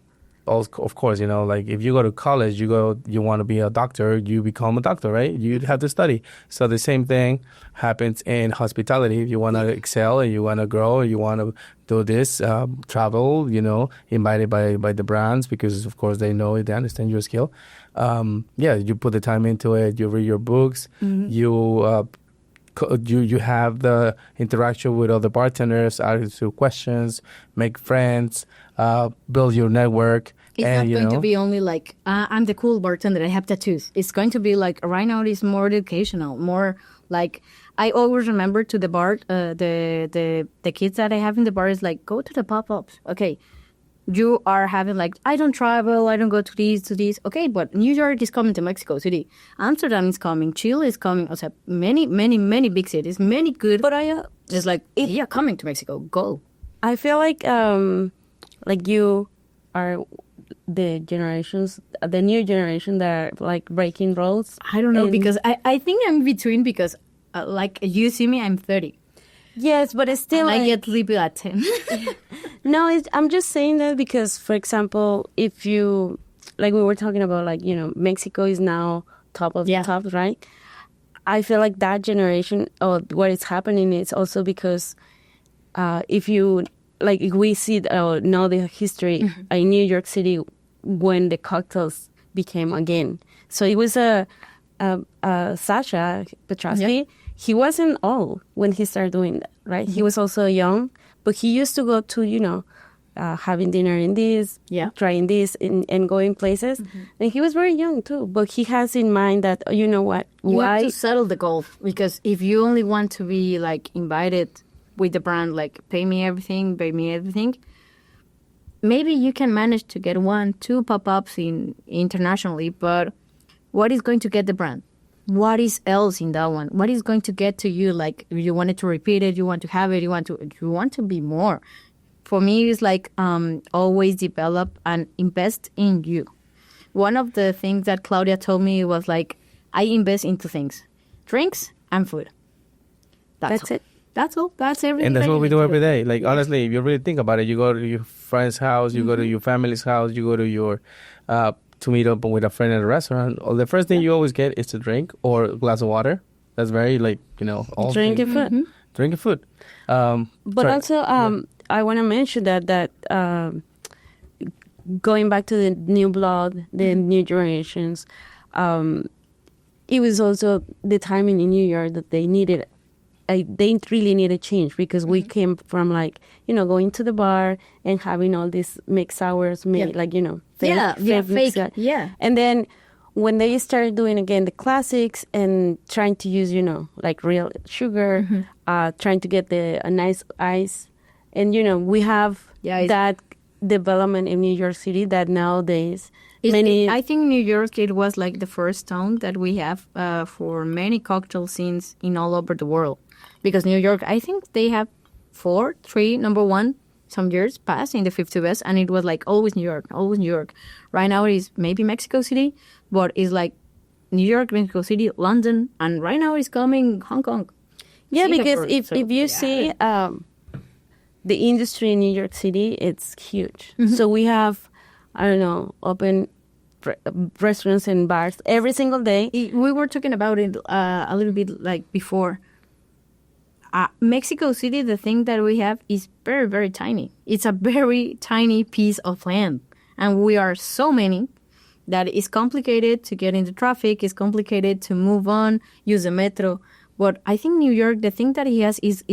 A: course, if you go to college, you want to be a doctor, you become a doctor, right? You have to study. So the same thing happens in hospitality. If you want to excel and you want to grow, you want to do this, travel, invited by the brands because, of course, they understand your skill. You put the time into it. You read your books. Mm-hmm. You have the interaction with other bartenders, answer questions, make friends, build your network.
C: It's not going to be only I'm the cool bartender, I have tattoos. It's going to be right now it's more educational, more I always remember to the bar, the kids that I have in the bar is go to the pop-ups. Okay, you are having I don't travel, I don't go to this. Okay, but New York is coming to Mexico City. Amsterdam is coming, Chile is coming. Also, many, many, many big cities, many good. But it's coming to Mexico, go.
B: I feel like you are the generations, the new generation that are like breaking rules?
C: I don't know,
B: And-
C: because I think I'm between, because like you see me, I'm 30.
B: Yes, but it's still
C: And I
B: like,
C: get sleepy at 10.
B: no, I'm just saying that because, for example, if you, like we were talking about, like, Mexico is now top of
C: Yeah.
B: the top, right? I feel like that generation, or what is happening is also because if you, like, if we see know the history in New York City when the cocktails became again. So it was Sasha Petrosky.
C: Yeah.
B: He wasn't old when he started doing that, right? He was also young, but he used to go to, having dinner in this,
C: Yeah.
B: trying this, and going places. And he was very young too, but he has in mind that, you know what,
C: You
B: why?
C: have to settle the goal, because if you only want to be like invited with the brand, like pay me everything, maybe you can manage to get 1-2 pop-ups internationally, but what is going to get the brand? What is else in that one? What is going to get to you? Like, if you wanted to repeat it, you want to have it, you want to be more. For me, it's like always develop and invest in you. One of the things that Claudia told me was like, I invest into things, drinks and food.
B: That's
C: all.
B: it.
C: That's all. That's everything.
A: And that's
C: that
A: what
C: you
A: we
C: need
A: do
C: to
A: every day. Like, honestly, if you really think about it, you go to your friend's house, you go to your family's house, you go to your to meet up with a friend at a restaurant. Or the first thing you always get is a drink or a glass of water. That's very, like, all
B: Drinking food.
A: drinking food.
B: But
A: sorry.
B: also, I want to mention that going back to the new blood, the new generations, it was also the timing in New York that they needed. They really needed change because we came from, like, going to the bar and having all these mixed sours made, like, fake
C: fake.
B: mixed-
C: Yeah.
B: And then when they started doing again the classics and trying to use, like real sugar, trying to get a nice ice, and we have that development in New York City that nowadays
C: I think New York, it was like the first town that we have for many cocktail scenes in all over the world. Because New York, I think they have 3, number 1, some years past in the 50 best, and it was like always New York, always New York. Right now it is maybe Mexico City, but it's like New York, Mexico City, London, and right now it's coming Hong Kong.
B: Yeah,
C: Singapore.
B: because if you see the industry in New York City, it's huge. So we have, I don't know, open restaurants and bars every single day.
C: We were talking about it a little bit like before. Mexico City, the thing that we have is very, very tiny. It's a very tiny piece of land. And we are so many that it's complicated to get into traffic. It's complicated to move on, use the metro. But I think New York, the thing that he has is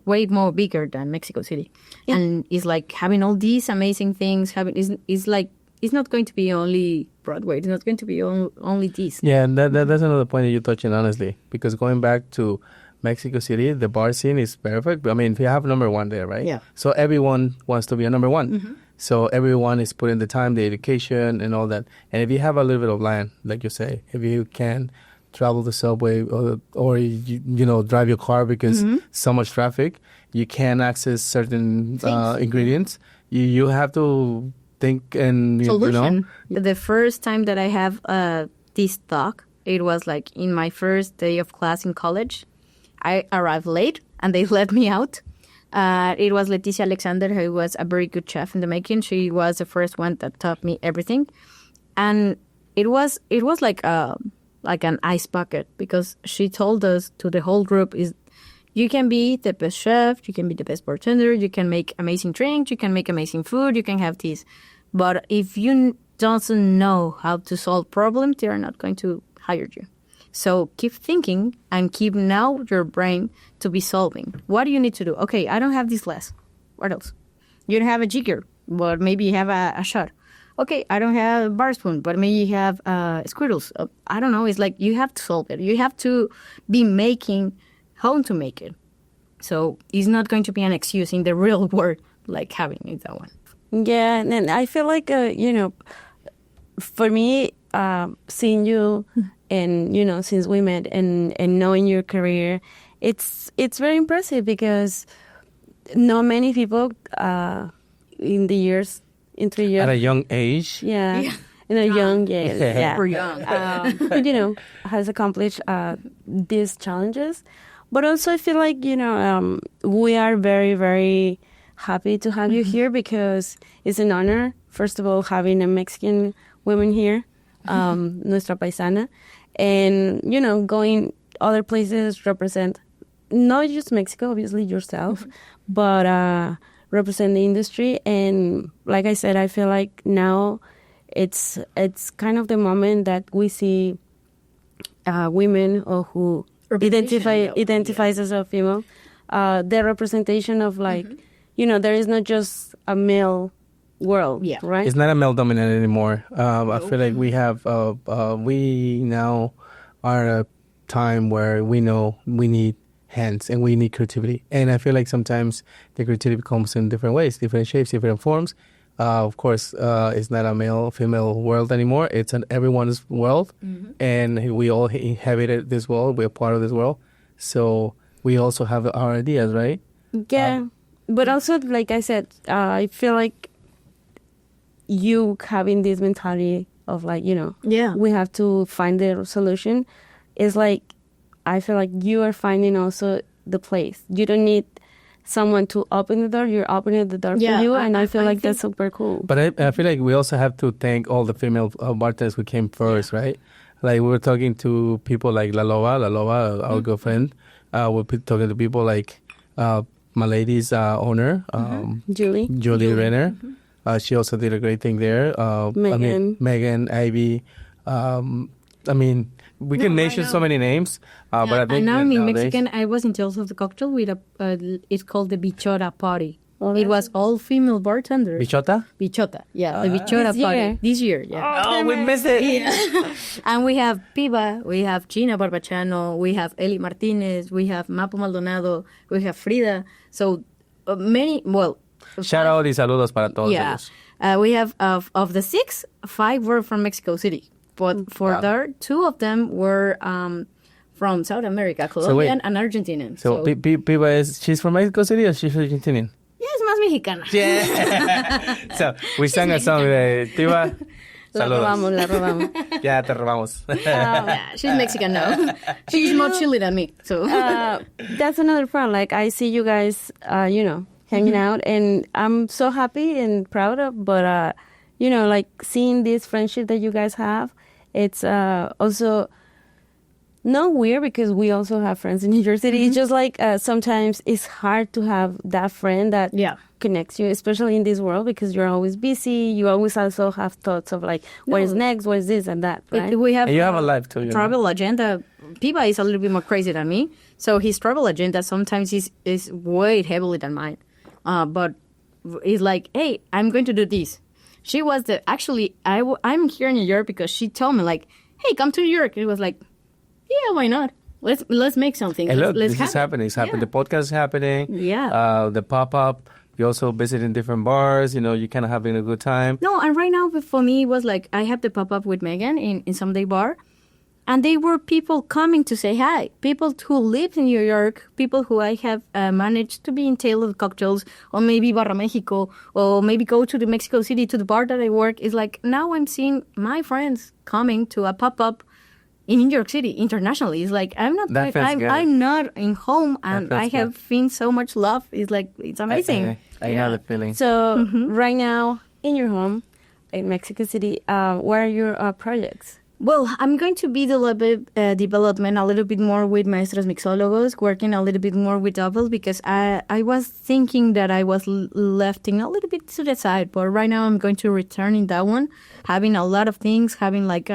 C: way more bigger than Mexico City. Yeah. And it's like having all these amazing things. It's like, it's not going to be only Broadway. It's not going to be only this.
A: Yeah, and that's another point that you're touching, honestly. Because going back to Mexico City, the bar scene is perfect. I mean, we have number 1 there, right?
C: Yeah.
A: So everyone wants to be a number 1. So everyone is putting the time, the education, and all that. And if you have a little bit of land, like you say, if you can travel the subway or you drive your car because so much traffic, you can't access certain ingredients. You have to think and
C: solution. The first time that I have this talk, it was like in my first day of class in college. I arrived late and they let me out. It was Leticia Alexander, who was a very good chef in the making. She was the first one that taught me everything, and it was like an ice bucket, because she told us, to the whole group, is you can be the best chef, you can be the best bartender, you can make amazing drinks, you can make amazing food, you can have this. But if you don't know how to solve problems, they are not going to hire you. So keep thinking and keep now your brain to be solving. What do you need to do? Okay, I don't have this glass. What else? You don't have a jigger, but maybe you have a shot. Okay, I don't have a bar spoon, but maybe you have squirt. I don't know. It's like you have to solve it. You have to be making how to make it. So it's not going to be an excuse in the real world, like having it that one.
B: Yeah, and I feel like, for me, seeing you and, since we met and knowing your career, it's very impressive because not many people in the years in 3 years.
A: At a young age.
B: Yeah. In a young age. Yeah.
C: Super young.
B: Has accomplished these challenges. But also I feel like, we are very, very happy to have you here because it's an honor, first of all, having a Mexican woman here, nuestra paisana, and, going other places represent not just Mexico, obviously yourself, but represent the industry. And like I said, I feel like now it's kind of the moment that we see women or who identifies as a female, the representation of there is not just a male world, right?
A: It's not a male dominant anymore. I feel like we have we now are at a time where we know we need hands and we need creativity, and I feel like sometimes the creativity comes in different ways, different shapes, different forms. Of course, it's not a male-female world anymore. It's an everyone's world, and we all inhabit this world. We're part of this world, so we also have our ideas, right?
B: Yeah, but also, like I said, I feel like you having this mentality of we have to find the solution. Is like, I feel like you are finding also the place. You don't need someone to open the door. You're opening the door for you, and I feel like that's super cool.
A: But I feel like we also have to thank all the female bartenders who came first, right? Like, we were talking to people like La Loba, our girlfriend. We're talking to people like my lady's owner, Julie Renner. She also did a great thing there. Megan, Ivy. We can mention so many names, but I think
C: now in Mexican, I was in charge of the cocktail with it's called the Bichota party. It was all female bartenders.
A: Bichota?
C: Bichota, yeah, the Bichota party. This year, yeah.
A: Oh, we missed it.
C: Yeah. And we have Piba, we have Gina Barbachano, we have Eli Martinez, we have Mapo Maldonado, we have Frida. So many,
A: shout out y saludos para todos ellos.
C: We have, of the 6, 5 were from Mexico City. But for there, 2 of them were from South America, Colombian and Argentinian.
A: So Piba she's from Mexico City or she's Argentinian?
C: Yes, más mexicana.
A: Yeah. So we sang a song de Piba. Saludos.
B: La robamos.
A: Ya te robamos.
C: Yeah, she's Mexican now. She's more chilly than me. So
B: that's another part. Like, I see you guys, hanging out, and I'm so happy and proud of. But like seeing this friendship that you guys have, it's also not weird because we also have friends in New York City. It's just like sometimes it's hard to have that friend that connects you, especially in this world, because you're always busy. You always also have thoughts of like, what is next, what is this and that, right?
C: We have,
A: and you have a life too.
C: Travel agenda. Piba is a little bit more crazy than me, so his travel agenda sometimes is way heavily than mine. But it's like, hey, I'm going to do this. She was I'm here in New York because she told me like, hey, come to New York. It was like, yeah, why not? Let's make something.
A: And look,
C: let's
A: this is happening. It's happening. The podcast is happening.
C: Yeah.
A: The pop-up. You also visiting different bars. You kind of having a good time.
C: No, and right now for me it was like I have the pop-up with Megan in Someday Bar. And they were people coming to say hi. People who live in New York, people who I have managed to be in Tailored Cocktails, or maybe Barra Mexico, or maybe go to the Mexico City, to the bar that I work. It's like now I'm seeing my friends coming to a pop-up in New York City internationally. It's like I'm not in home, and I have seen so much love. It's like it's amazing.
A: I have the feeling.
B: So right now in your home in Mexico City, what are your projects?
C: Well, I'm going to be development a little bit more with Maestros Mixologos, working a little bit more with double, because I was thinking that I was left in a little bit to the side. But right now I'm going to return in that one, having a lot of things, having like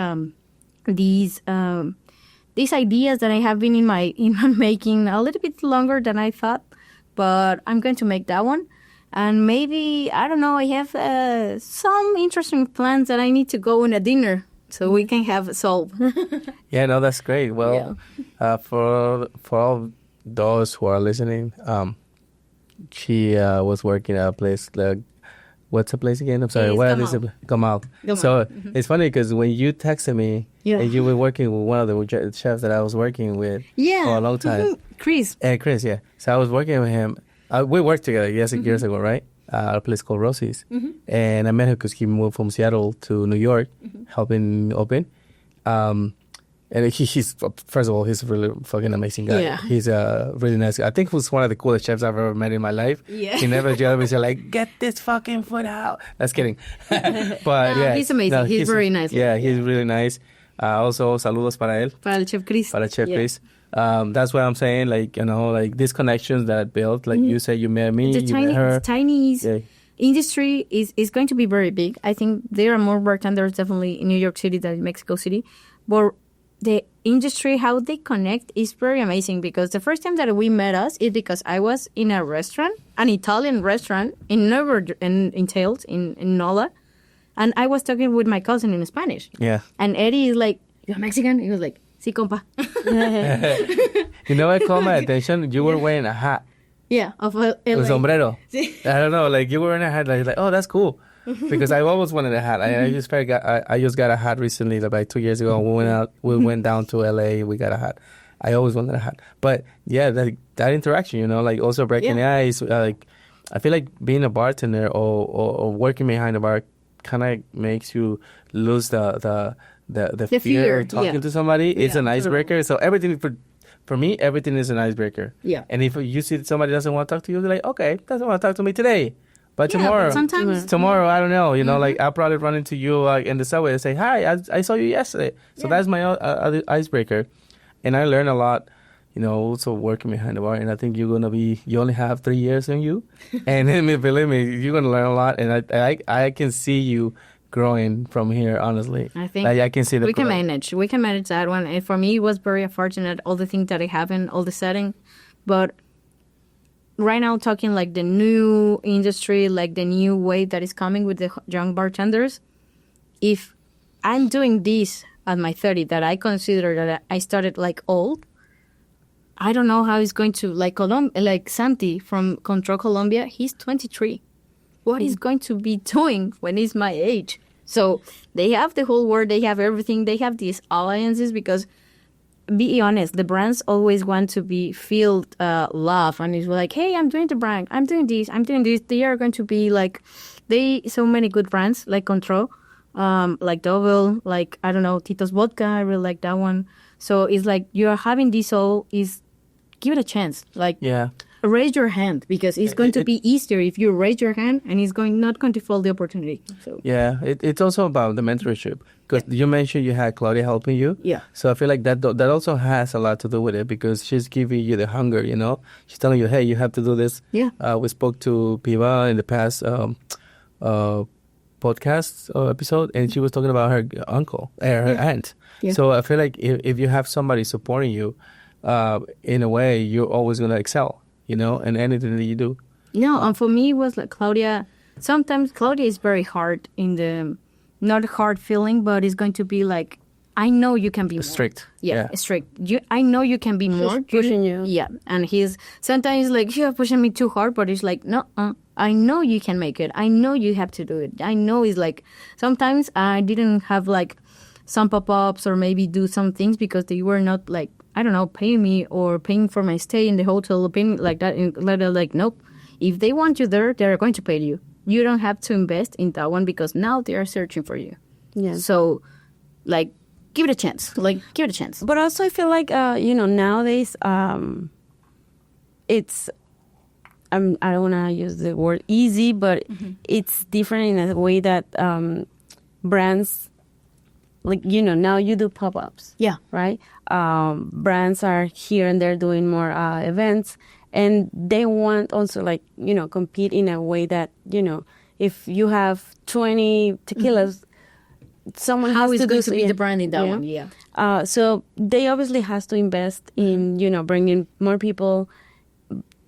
C: these ideas that I have been in my making a little bit longer than I thought. But I'm going to make that one. And maybe, I don't know, I have some interesting plans that I need to go on a dinner. So we can have a solve.
A: Yeah, no, that's great. Well, for all those who are listening, she was working at a place. What's the place again? I'm sorry. Where is it? Gamal. So it's funny because when you texted me, and you were working with one of the chefs that I was working with for a long time.
C: Chris.
A: Chris, yeah. So I was working with him. We worked together years ago, right? at a place called Rosie's. And I met him because he moved from Seattle to New York, helping open. And he's, first of all, he's a really fucking amazing guy.
C: Yeah.
A: He's a really nice guy. I think he was one of the coolest chefs I've ever met in my life.
C: Yeah.
A: He never yelled at me, said like, get this fucking food out. That's kidding. But
C: No,
A: yeah.
C: he's amazing. He's very nice.
A: Yeah, he's really nice. Also, saludos para él.
C: Para el Chef Chris.
A: Para Chef
C: Yeah.
A: Chris. That's what I'm saying. Like, you know, like these connections that I built, like you said, you met me,
C: The
A: you met her.
C: Chinese
A: Yeah.
C: industry is going to be very big. I think there are more bartenders definitely in New York City than in Mexico City. But the industry, how they connect is very amazing, because the first time that we met us is because I was in a restaurant, an Italian restaurant in Tales, in Nola, and I was talking with my cousin in Spanish.
A: Yeah.
C: And Eddie is like, "You're Mexican?" He was like, "Sí, compa."
A: You know what called my attention? You were wearing a hat.
C: Yeah, of
A: A
C: LA.
A: sombrero. I don't know, like you were wearing a hat, like oh, that's cool. Because I always wanted a hat. I just got a hat recently, like 2 years ago. We went down to LA. We got a hat. I always wanted a hat. But yeah, that interaction, you know, like also breaking the ice. Like I feel like being a bartender or working behind the bar kind of makes you lose the fear of talking to somebody. It's an icebreaker. So everything for me, everything is an icebreaker.
C: Yeah.
A: And if you see somebody doesn't want to talk to you, you're like, okay, doesn't want to talk to me today. But
C: Yeah,
A: tomorrow,
C: but sometimes
A: I don't know. You know, like I'll probably run into you like in the subway and say, "Hi, I saw you yesterday." So that's my icebreaker, and I learn a lot. You know, also working behind the bar, and I think you only have 3 years in you, and believe me, you're gonna learn a lot, and I can see you growing from here. Honestly,
C: I think
A: like, I can see
C: we can manage. We can manage that one. And for me, it was very fortunate, all the things that happened, all the setting, but. Right now, talking like the new industry, like the new way that is coming with the young bartenders. If I'm doing this at my 30, that I consider that I started like old, I don't know how it's going to, like Santi from Control Colombia, he's 23. What he's going to be doing when he's my age? So they have the whole world, they have everything, they have these alliances because... Be honest, the brands always want to feel love, and it's like, hey, I'm doing the brand, I'm doing this. They are going to be like, so many good brands like Control, like Double, like I don't know, Tito's Vodka. I really like that one. So it's like you are having this all is give it a chance. Like raise your hand because it's going to be easier if you raise your hand, and it's not going to fall the opportunity. So
A: it's also about the mentorship. Because you mentioned you had Claudia helping you.
C: Yeah.
A: So I feel like that also has a lot to do with it because she's giving you the hunger, you know. She's telling you, hey, you have to do this.
C: Yeah.
A: We spoke to Piva in the past podcast episode, and she was talking about her uncle, her aunt. Yeah. So I feel like if you have somebody supporting you, in a way, you're always going to excel, you know, in anything that you do.
C: No, and for me, it was like Claudia. Sometimes Claudia is very hard in the... Not hard feeling, but it's going to be like, I know you can be more.
A: Strict.
C: Yeah, strict. I know you can be more.
B: Pushing you.
C: Yeah, and he's sometimes like, you're pushing me too hard, but it's like, no, I know you can make it. I know you have to do it. I know it's like, sometimes I didn't have like some pop-ups or maybe do some things because they were not like, I don't know, paying me or paying for my stay in the hotel or paying like that. And like, nope. If they want you there, they're going to pay you. You don't have to invest in that one because now they are searching for you.
B: Yeah.
C: So, like, give it a chance. Give it a chance.
B: But also, I feel like, nowadays, it's, I don't want to use the word easy, but it's different in a way that brands, like, now you do pop-ups.
C: Yeah.
B: Right? Brands are here and they're doing more events. And they want also, like, compete in a way that, if you have 20 tequilas, someone
C: How
B: has
C: is
B: to
C: going
B: do
C: to be the brand in that one? Yeah.
B: So they obviously has to invest in, bringing more people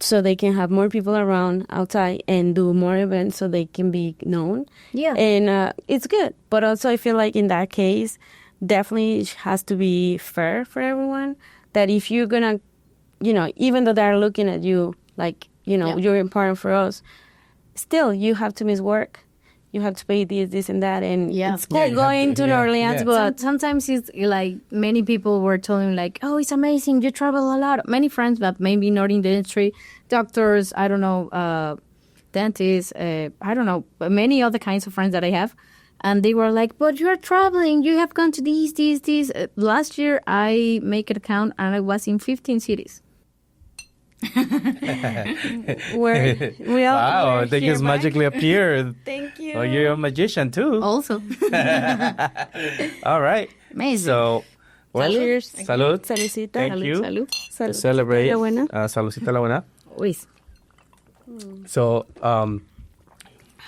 B: so they can have more people around outside and do more events so they can be known.
C: Yeah.
B: And it's good. But also I feel like in that case, definitely it has to be fair for everyone. That if you're going to, even though they're looking at you like, you're important for us, still you have to miss work. You have to pay this and that. And it's cool going to New Orleans, but
C: sometimes it's like many people were telling me like, oh, it's amazing. You travel a lot. Many friends, but maybe not in the industry. Doctors, I don't know, dentists, I don't know, many other kinds of friends that I have. And they were like, but you're traveling. You have gone to these. Last year, I make an account and I was in 15 cities.
A: Wow, things magically appeared.
B: Thank you.
A: Oh, you're a magician too.
C: Also.
A: All right.
C: Amazing.
A: So, well,
B: Cheers.
A: Salud.
B: Salucita.
A: Thank you.
C: Salud.
B: Salud.
A: Celebrate.
B: La buena.
A: Saludcita la buena.
C: Luis.
A: So,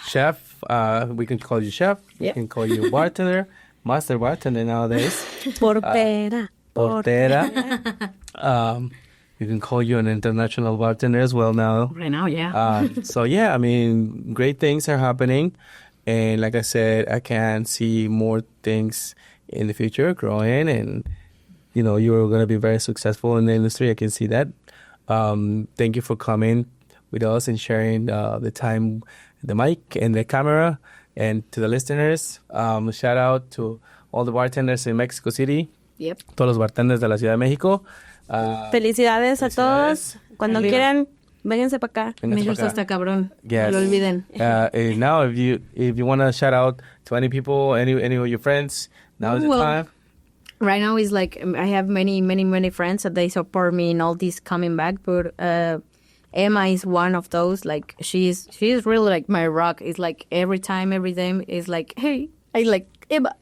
A: chef, we can call you chef. We can call you bartender, master bartender nowadays.
B: Portera.
A: Portera. You can call you an international bartender as well now.
C: Right now, yeah.
A: So yeah, I mean, great things are happening, and like I said, I can see more things in the future growing, and you're going to be very successful in the industry. I can see that. Thank you for coming with us and sharing the time, the mic and the camera, and to the listeners. Shout out to all the bartenders in Mexico City.
C: Yep.
A: Todos los bartenders de la Ciudad de México.
B: Felicidades a todos. Cuando quieran, vénganse para acá.
C: Me gusta hasta cabrón.
A: Yes.
C: No lo olviden.
A: And now, if you want to shout out to any people, any of your friends, now is the time.
C: Right now is like I have many friends that they support me in all this coming back, but Emma is one of those. Like she's really like my rock. It's like every time is like, hey, I like Emma.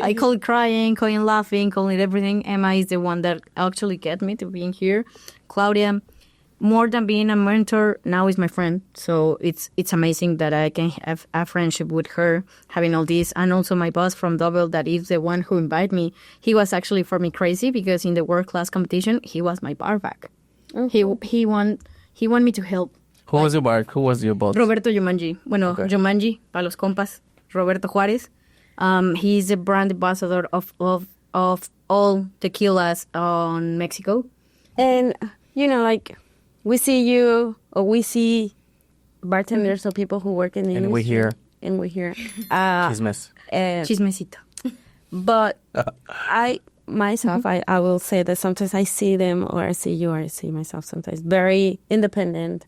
C: I call it crying, call it laughing, call it everything. Emma is the one that actually get me to being here. Claudia, more than being a mentor, now is my friend. So it's amazing that I can have a friendship with her, having all this. And also my boss from Double, that is the one who invited me. He was actually for me crazy because in the world class competition, he was my barback. He want me to help.
A: Who was your bar? Who was your boss?
C: Roberto Jumanji. Bueno,
A: Okay.
C: Jumanji, para los compas. Roberto Juárez. He's the brand ambassador of all tequilas on Mexico.
B: And, like, we see you, or we see bartenders or people who work in the industry. And we hear.
A: Chismes.
C: Chismecito.
B: But I will say that sometimes I see them, or I see you, or I see myself sometimes very independent,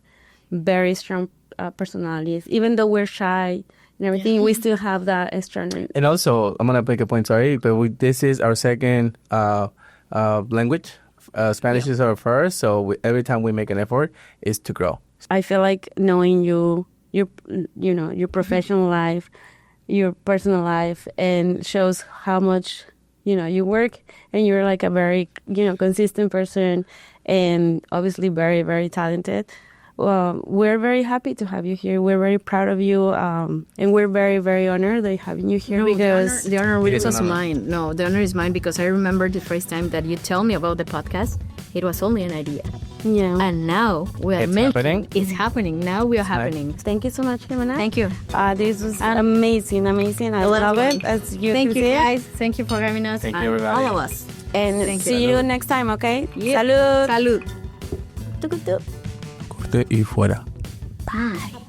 B: very strong personalities. Even though we're shy and everything, we still have that strong.
A: And also, I'm going to make a point, sorry, but this is our second language. Spanish is our first, so every time we make an effort is to grow.
B: I feel like knowing your professional life, your personal life, and shows how much, you work, and you're like a very, consistent person, and obviously very, very talented. We're very happy to have you here. We're very proud of you, and we're very, very honored that having you here because
C: the honor really
A: is
C: was
A: an honor.
C: mine. No, the honor is mine because I remember the first time that you told me about the podcast. It was only an idea, and now we are
A: It's happening.
C: It's happening. Now we are happening.
B: Thank you so much, Jimena.
C: Thank you.
B: This was amazing. I love it. As you
C: Thank
B: can
C: you,
B: see.
C: guys. Thank you for having us.
A: Thank you,
C: and
A: everybody.
C: all of us.
B: And
C: Thank
B: see
C: you.
B: you next time, okay?
C: Yeah.
B: Salud.
C: Salud.
B: Tucutuc.
A: Corte y fuera.
C: Bye.